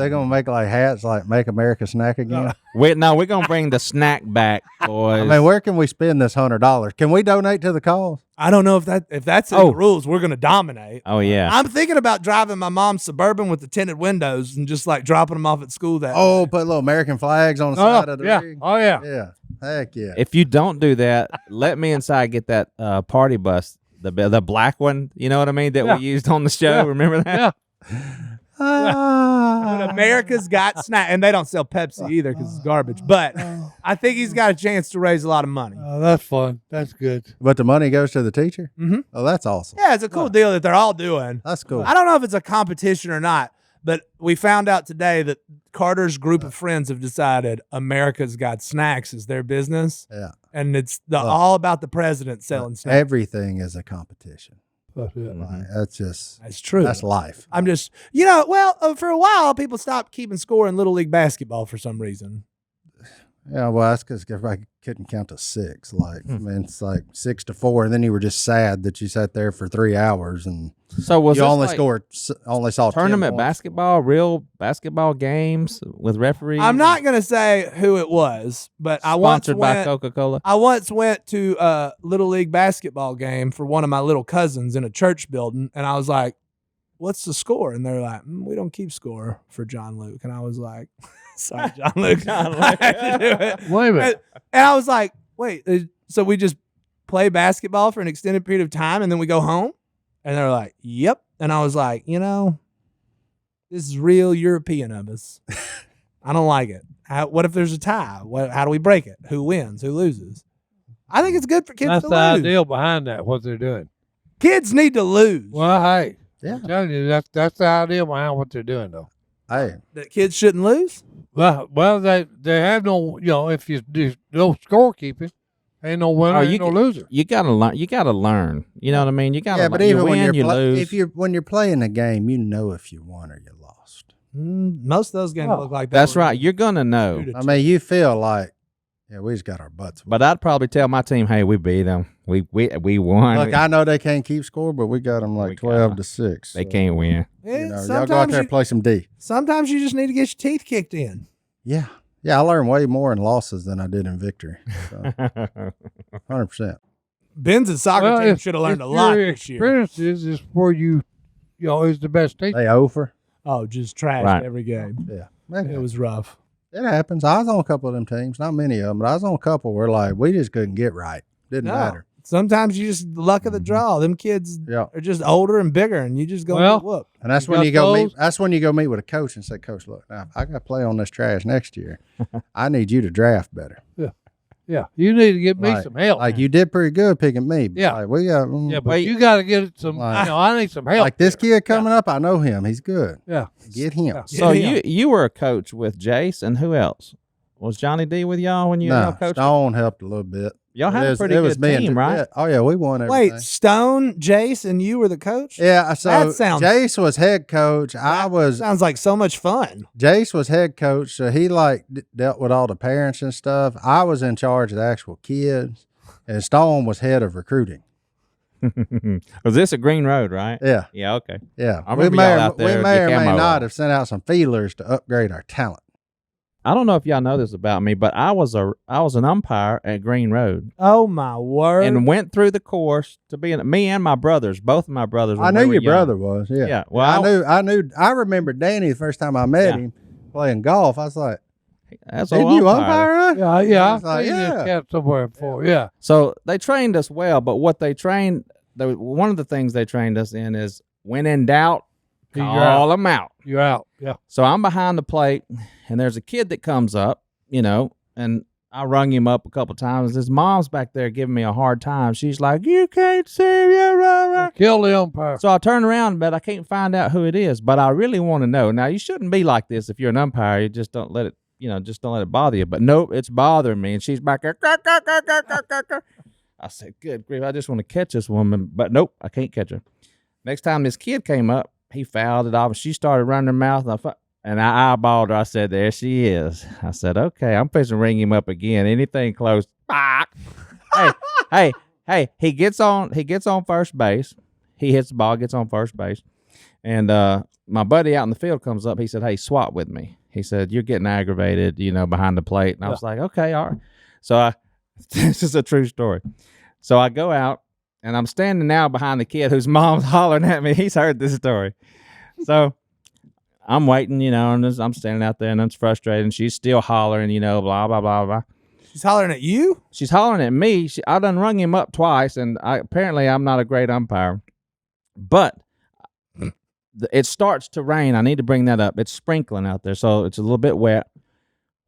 gonna make like hats like "Make America Snack Again." We're gonna bring the snack back, boys. I mean, where can we spend this $100? Can we donate to the cause? I don't know if that's in the rules. We're going to dominate. oh yeah. I'm thinking about driving my mom's Suburban with the tinted windows and just like dropping them off at school that Oh, day. put little American flags on the Oh, side of the yeah. rig. Oh, yeah. Yeah, heck yeah. If you don't do that, let me inside get that party bus, the black one. You know what I mean? That Yeah. we used on the show. Yeah. Remember that? Yeah. But America's Got Snack, and they don't sell Pepsi either because it's garbage. But I think he's got a chance to raise a lot of money. Oh, that's fun. That's good. But the money goes to the teacher. Mhm. Oh, that's awesome. Yeah, it's a cool deal that they're all doing. That's cool. I don't know if it's a competition or not, but we found out today that Carter's group of friends have decided America's Got Snacks is their business, Yeah, and it's all about the president selling snacks. everything is a competition. That's it. Like, that's just That's true. that's life. I'm just, for a while, people stopped keeping score in Little League basketball for some reason. Yeah, well, that's because everybody couldn't count to 6. Like, I mean, it's like 6-4, and then you were just sad that you sat there for 3 hours and So was you this only like only saw 10 tournament points. basketball, real basketball games with referees? I'm not going to say who it was, but I once sponsored by went. Coca-Cola. I once went to a Little League basketball game for one of my little cousins in a church building, and I was like, "What's the score?" And they're like, "We don't keep score for John Luke." And I was like, "Sorry, John Luke, John I had to do it." Wait a minute. And I was like, "Wait, so we just play basketball for an extended period of time and then we go home?" And they're like, "Yep." And I was like, this is real European of us. I don't like it. What if there's a tie? How do we break it? Who wins? Who loses? I think it's good for kids That's to the lose. ideal behind that, what they're doing. Kids need to lose. Well, hey, Yeah. I'm telling you, that's the idea behind what they're doing, though. Hey, That kids shouldn't lose. Well, they have no, if you do no scorekeeping, ain't no winner, ain't no loser. You gotta learn. You gotta learn. You know what I mean? You gotta. yeah, but you even when win, you you're lose. when you're playing a game, you know if you won or you lost. Most of those games look like that. That's right. You're gonna know. I mean, you feel like, yeah, we just got our butts. But I'd probably tell my team, "Hey, we beat them. We won. Look, I know they can't keep score, but we got them We like got 12-6. they so, can't win." You know, y'all go out there and play some D. Sometimes you just need to get your teeth kicked in. Yeah, I learned way more in losses than I did in victory. So, 100%. Ben's soccer team should have learned a lot Your this year. experiences is where you is the best teacher. They over. Oh, just trashed Right. every game. Yeah, It was rough. It happens. I was on a couple of them teams, not many of them, but I was on a couple where like we just couldn't get right. Didn't matter. Sometimes you just luck of the draw. Them kids Yeah, are just older and bigger, and you just go Well, get whooped. and that's You when got you go meet. those? That's when you go meet with a coach and say, "Coach, look, now I got to play on this trash next year. I need you to draft better. Yeah, you need to get me Like- some help. Like you did pretty good picking me. But Yeah. like, we got. yeah, but Wait. you got to get some. Like- I need some help. like this there. kid coming up, I know him. He's good. Yeah. Get him. Yeah. So Yeah. you were a coach with Jace, and who else? Was Johnny D with y'all when you No, y'all coached? Stone helped a little bit. Y'all had It a was- pretty it was good me and team, J- right? yeah. Oh yeah, we won everything. Wait, Stone, Jace, and you were the coach? Yeah, so That sounds- Jace was head coach. I was Sounds like so much fun. Jace was head coach, so he like dealt with all the parents and stuff. I was in charge of the actual kids, and Stone was head of recruiting. Was this a Green Road, right? Yeah, Yeah. Okay. yeah. I remember y'all out there we with may your or may camo not on. have sent out some feelers to upgrade our talent. I don't know if y'all know this about me, but I was an umpire at Green Road Oh my word! and went through the course to be me and my brothers. Both of my brothers. I when knew we were your young. brother was. Yeah, Yeah. Well, I remember Danny the first time I met Yeah. him playing golf. I was like, That's Did all you umpire. umpire? Yeah, yeah. was like, I've seen yeah. this cat somewhere before. Yeah. So they trained us well, but what they trained, one of the things they trained us in is when in doubt, You're call them out. You're out. Yeah. So I'm behind the plate, and there's a kid that comes up, and I rung him up a couple times. His mom's back there giving me a hard time. She's like, "You can't see, yeah, right." Kill the umpire. So I turn around, but I can't find out who it is. But I really want to know. Now, you shouldn't be like this if you're an umpire. You just don't let it, just don't let it bother you. But nope, it's bothering me. And she's back there. I said, good grief, I just want to catch this woman. But nope, I can't catch her. Next time this kid came up, he fouled it off. And she started running her mouth. And I eyeballed her. I said, there she is. I said, okay, I'm fixing to ring him up again. Anything close. Hey, he gets on first base. He hits the ball, gets on first base. And my buddy out in the field comes up. He said, hey, swat with me. He said, you're getting aggravated, behind the plate. And I was like, okay, all right. So this is a true story. So I go out, and I'm standing now behind the kid whose mom's hollering at me. He's heard this story. So I'm waiting, and I'm standing out there, and it's frustrated, and she's still hollering, blah, blah, blah, blah. She's hollering at you? She's hollering at me. I done rung him up twice, and apparently I'm not a great umpire. But it starts to rain. I need to bring that up. It's sprinkling out there, so it's a little bit wet.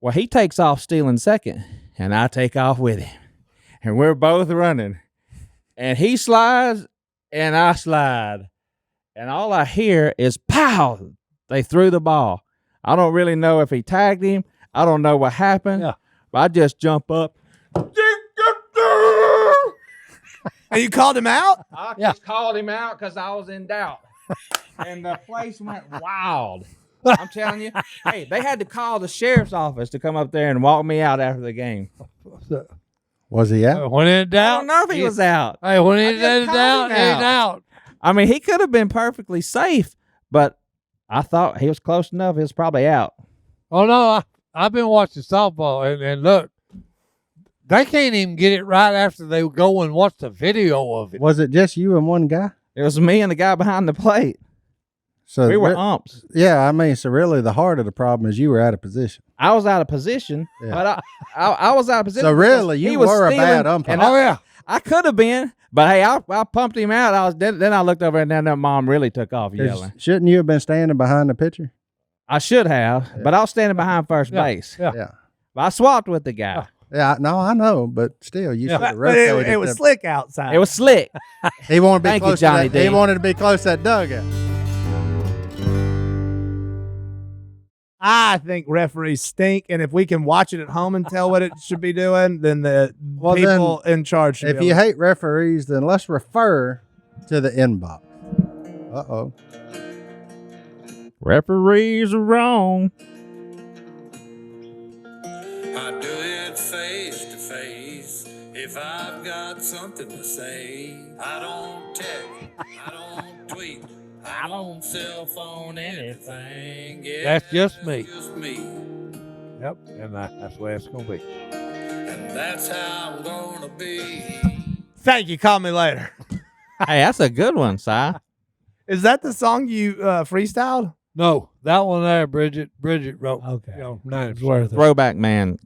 Well, he takes off stealing second, and I take off with him. And we're both running. And he slides, and I slide. And all I hear is, pow! They threw the ball. I don't really know if he tagged him. I don't know what happened. Yeah. But I just jump up. And you called him out? I just called him out because I was in doubt. And the place went wild. I'm telling you. Hey, they had to call the sheriff's office to come up there and walk me out after the game. Was he out? When in I doubt. don't know if he was out. Hey, when in just called doubt, him he's out. I mean, he could have been perfectly safe, but I thought he was close enough. He was probably out. Oh, no. I've been watching softball, and look, they can't even get it right after they go and watch the video of it. Was it just you and one guy? It was me and the guy behind the plate. So We were umps. Yeah, I mean, so really the heart of the problem is you were out of position. I was out of position, Yeah. but I was out of position. So really, because he you was were a stealing, bad umpire. and Oh, yeah. I could have been, but hey, I pumped him out. Then I looked over, and then that mom really took off yelling. Shouldn't you have been standing behind the pitcher? I should have, but I was standing behind first base. Yeah. Yeah. But I swapped with the guy. Yeah, no, I know, but still, you should have But it, rotated. it was slick outside. It was slick. He wanted to be Thank you, close Johnny to that. He D. wanted to be close to that dugout. I think referees stink, and if we can watch it at home and tell what it should be doing, then the Well, people in charge should If be you able hate referees, then let's refer to the inbox. Uh-oh. Referees are wrong. I do it face to face. If I've got something to say, I don't text, I don't tweet, I don't cell phone anything. Yeah, That's just me. Just me. Yep, and that's the way it's going to be. And that's how I'm gonna be. Thank you. Call me later. Hey, that's a good one, Si. Is that the song you freestyled? No, that one there, Bridget wrote. Okay. 90%. Worth it. Throwback man.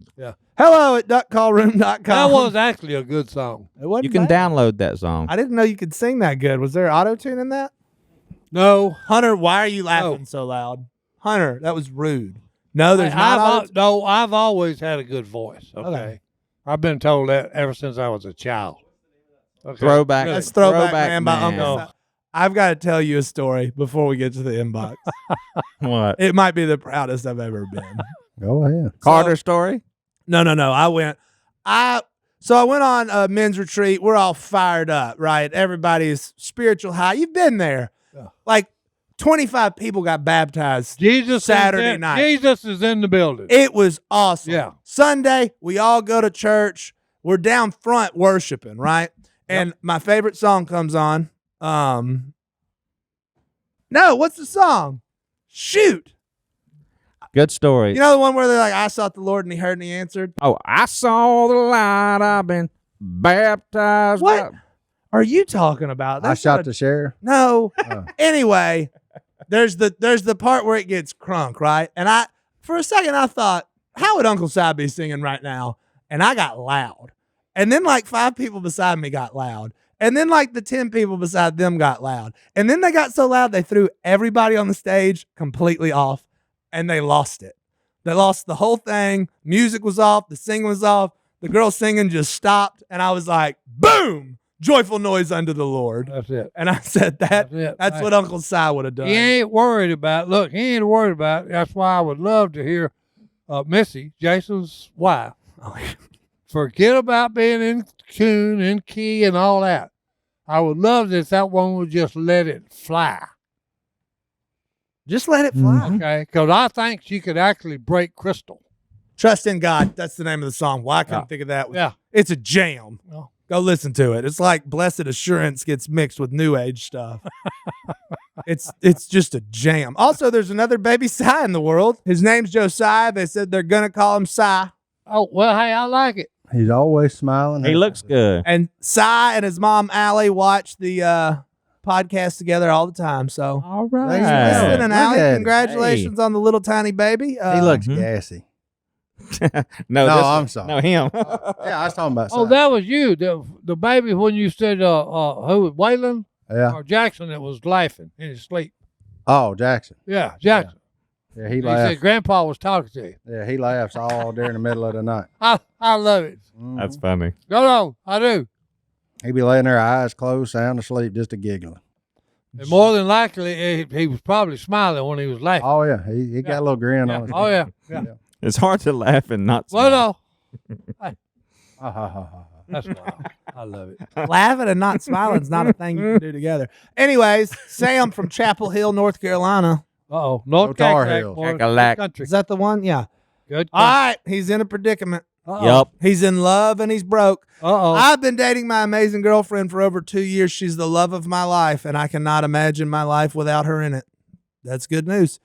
Hello at duckcallroom.com. That was actually a good song. It wasn't You can bad. download that song. I didn't know you could sing that good. Was there auto-tune in that? No. Hunter, why are you laughing No. so loud? Hunter, that was rude. No, there's not auto-tune. No, I've always had a good voice. Okay. Okay. I've been told that ever since I was a child. Okay. Throwback. Really. That's Throwback Throwback Man by Man. Uncle Sal. I've got to tell you a story before we get to the inbox. What? It might be the proudest I've ever been. Go ahead. Carter story? No. I went on a men's retreat. We're all fired up, right? Everybody's spiritual high. You've been there. Yeah. Like 25 people got baptized. Jesus Saturday is in, night. Jesus is in the building. It was awesome. Yeah. Sunday, we all go to church. We're down front worshiping, right? And my favorite song comes on. No, what's the song? Shoot. Good story. You know the one where they're like, I sought the Lord and he heard and he answered? Oh, I saw the light. I've been baptized. What are you talking about? I That's shot not a- the sheriff. No. Oh. Anyway, there's the part where it gets crunk, right? And for a second I thought, how would Uncle Si be singing right now? And I got loud. And then like 5 people beside me got loud. And then like the 10 people beside them got loud. And then they got so loud they threw everybody on the stage completely off and they lost it. They lost the whole thing. Music was off. The singing was off. The girl singing just stopped. And I was like, boom, joyful noise unto the Lord. That's it. And I said That's it. that's what Uncle Si would have done. He ain't worried about. Look, he ain't worried about. That's why I would love to hear Missy, Jason's wife. Oh, yeah. Forget about being in tune, in key, and all that. I would love if that one would just let it fly. Just let it fly. Okay, because I think she could actually break crystal. Trust in God. That's the name of the song. Why I couldn't think of that. Yeah. It's a jam. Oh. Go listen to it. It's like Blessed Assurance gets mixed with New Age stuff. It's just a jam. Also, there's another baby Si in the world. His name's Josiah. They said they're going to call him Si. Oh, well, hey, I like it. He's always smiling. He looks good. And Si and his mom, Allie, watch the podcast together all the time. So, All Thanks for right. listen, listening. and Look Allie, at him. congratulations on the little tiny baby. He looks Mhm. gassy. No, No, this I'm one. sorry. No, him. Yeah, I was talking about. Oh, Si. that was you, the baby when you said who was Waylon Yeah. or Jackson that was laughing in his sleep. Oh, Jackson. Yeah, Jackson. Yeah, he He laughs. said Grandpa was talking to you. Yeah, he laughs all during the middle of the night. I love it. Mhm. That's funny. No, I do. He be laying there, eyes closed, sound asleep, just a giggling. And more than likely, he was probably smiling when he was laughing. Oh yeah, he got a little grin Yeah. on his. Oh yeah, yeah. It's hard to laugh and not smile. Well, no, Ha, ha, ha, ha. that's wild. I love it. Laughing and not smiling is not a thing you can do together. Anyways, Sam from Chapel Hill, North Carolina. Uh-oh, North Tar Cackalack, Heels. boy. Cackalack. Good country. Is that the one? Yeah. Good All right. He's in a predicament. Yup. He's in love and he's broke. Uh-oh. I've been dating my amazing girlfriend for over 2 years. She's the love of my life, and I cannot imagine my life without her in it. That's good news.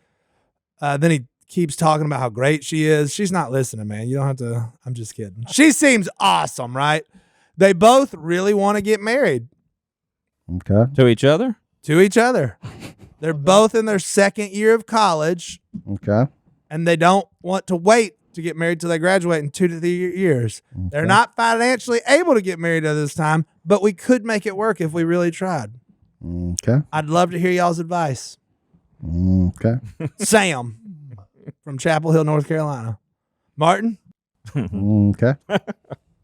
Then he keeps talking about how great she is. She's not listening, man. You don't have to. I'm just kidding. She seems awesome, right? They both really want to get married Okay. To each other? to each other. They're both in their second year of college, Okay. and they don't want to wait to get married till they graduate in 2 to 3 years. They're not financially able to get married at this time, but we could make it work if we really tried. Okay. I'd love to hear y'all's advice. Okay. Sam from Chapel Hill, North Carolina. Martin? Okay.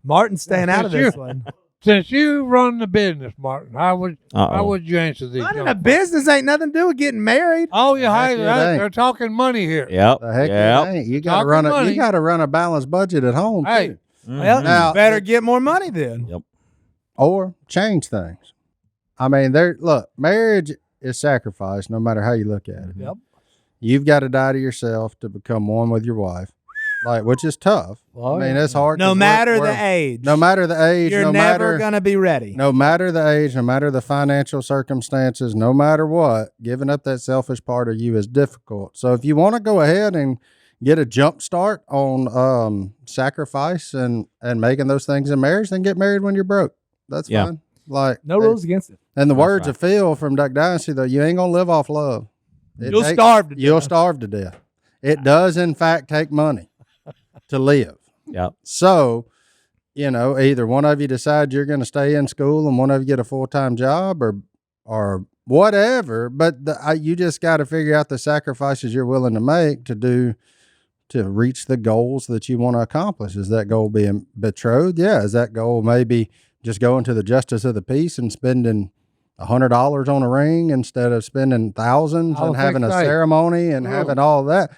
Martin's staying out of this one. Since you run the business, Martin, how would you answer these? Running young a folks? business ain't nothing to do with getting married. Oh, yeah, Heck, hey, it ain't. they're talking money here. Yep. The heck Yep. it ain't. You gotta Talking run money. You gotta run a balanced budget at home. Hey, Too. Well, Now- you better get more money then. Yep. Or change things. I mean, look, marriage is sacrifice no matter how you look at it. Yep. You've got to die to yourself to become one with your wife. which is tough. Oh, I mean, yeah. it's hard. No 'cause matter we're- the age. No matter the age. You're no never matter, going to be ready. No matter the age, no matter the financial circumstances, no matter what, giving up that selfish part of you is difficult. So if you want to go ahead and get a jump start on sacrifice and making those things in marriage, then get married when you're broke. That's Yeah. fine. Like No rules against it. And the That's words right. of Phil from Duck Dynasty, though, you ain't gonna live off love. You'll starve to You'll death. starve to death. It does, in fact, take money to live. Yep. So, either one of you decide you're going to stay in school and one of you get a full-time job or whatever, but you just got to figure out the sacrifices you're willing to make to reach the goals that you want to accomplish. Is that goal being betrothed? Yeah. Is that goal maybe just going to the justice of the peace and spending $100 on a ring instead of spending thousands and having a ceremony and having all that?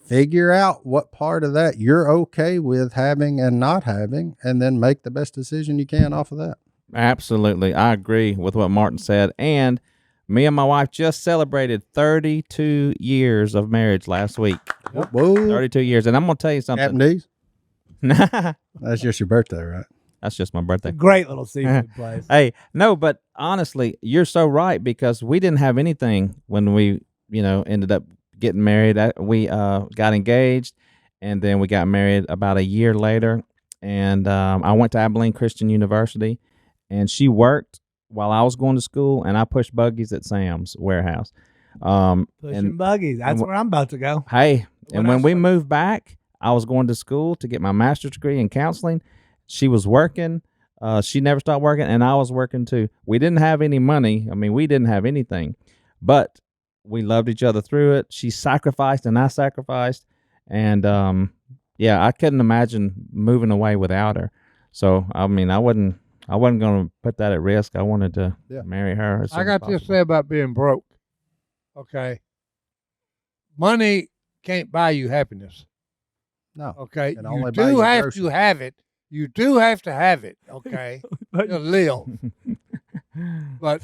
Figure out what part of that you're okay with having and not having, and then make the best decision you can off of that. Absolutely. I agree with what Martin said. And me and my wife just celebrated 32 years of marriage last week. Whoa. 32 years. And I'm going to tell you Captain something. D's? That's That's just your birthday, right? just my birthday. Great little seafood place. Hey, no, but honestly, you're so right, because we didn't have anything when we, ended up getting married. We got engaged, and then we got married about a year later. And I went to Abilene Christian University, and she worked while I was going to school, and I pushed buggies at Sam's warehouse. Pushing and buggies. That's where I'm about to go. hey, and when we moved back, I was going to school to get my master's degree in counseling. She was working. She never stopped working, and I was working too. We didn't have any money. I mean, we didn't have anything, but we loved each other through it. She sacrificed, and I sacrificed, and yeah, I couldn't imagine moving away without her. So I mean, I wasn't going to put that at risk. I wanted to marry her. As soon I got as this to possible. say about being broke. Okay. Money can't buy you happiness. No. Okay. It only You buy do you have groceries. to have it. You do have to have it. Okay. To live. But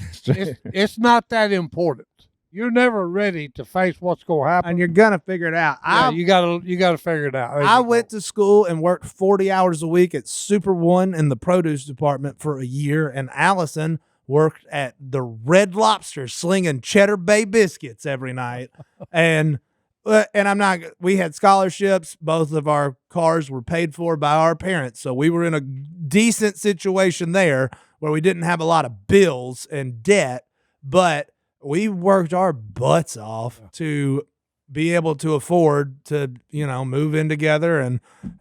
it's not that important. You're never ready to face what's going to happen. And you're gonna figure it out. Yeah, you gotta figure it out. There I you went go. to school and worked 40 hours a week at Super One in the produce department for a year, and Allison worked at the Red Lobster slinging Cheddar Bay biscuits every night. and I'm not. We had scholarships. Both of our cars were paid for by our parents, so we were in a decent situation there where we didn't have a lot of bills and debt, but we worked our butts off to be able to afford to, move in together.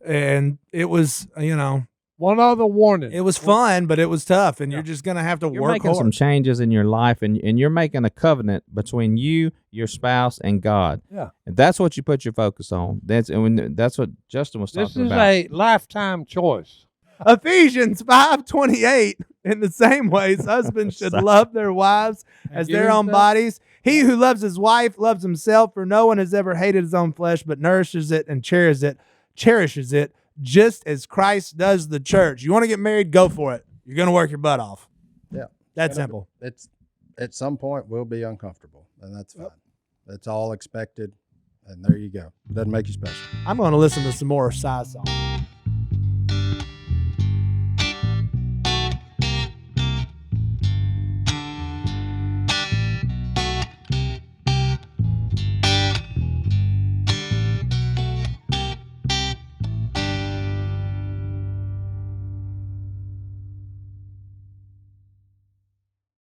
And it was, One other warning. it was fun, but it was tough. And you're just going to have to You're work making hard. some changes in your life, and you're making a covenant between you, your spouse, and God. Yeah. And that's what you put your focus on. That's what Justin was This talking is about. a lifetime choice. Ephesians 5:28. In the same ways, husbands should love their wives as their own bodies. He who loves his wife loves himself, for no one has ever hated his own flesh, but nourishes it and cherishes it, just as Christ does the church. You want to get married? Go for it. You're going to work your butt off. Yeah. That's simple. It's at some point we'll be uncomfortable, and that's fine. That's all expected, and there you go. Doesn't make you special. I'm going to listen to some more Si songs.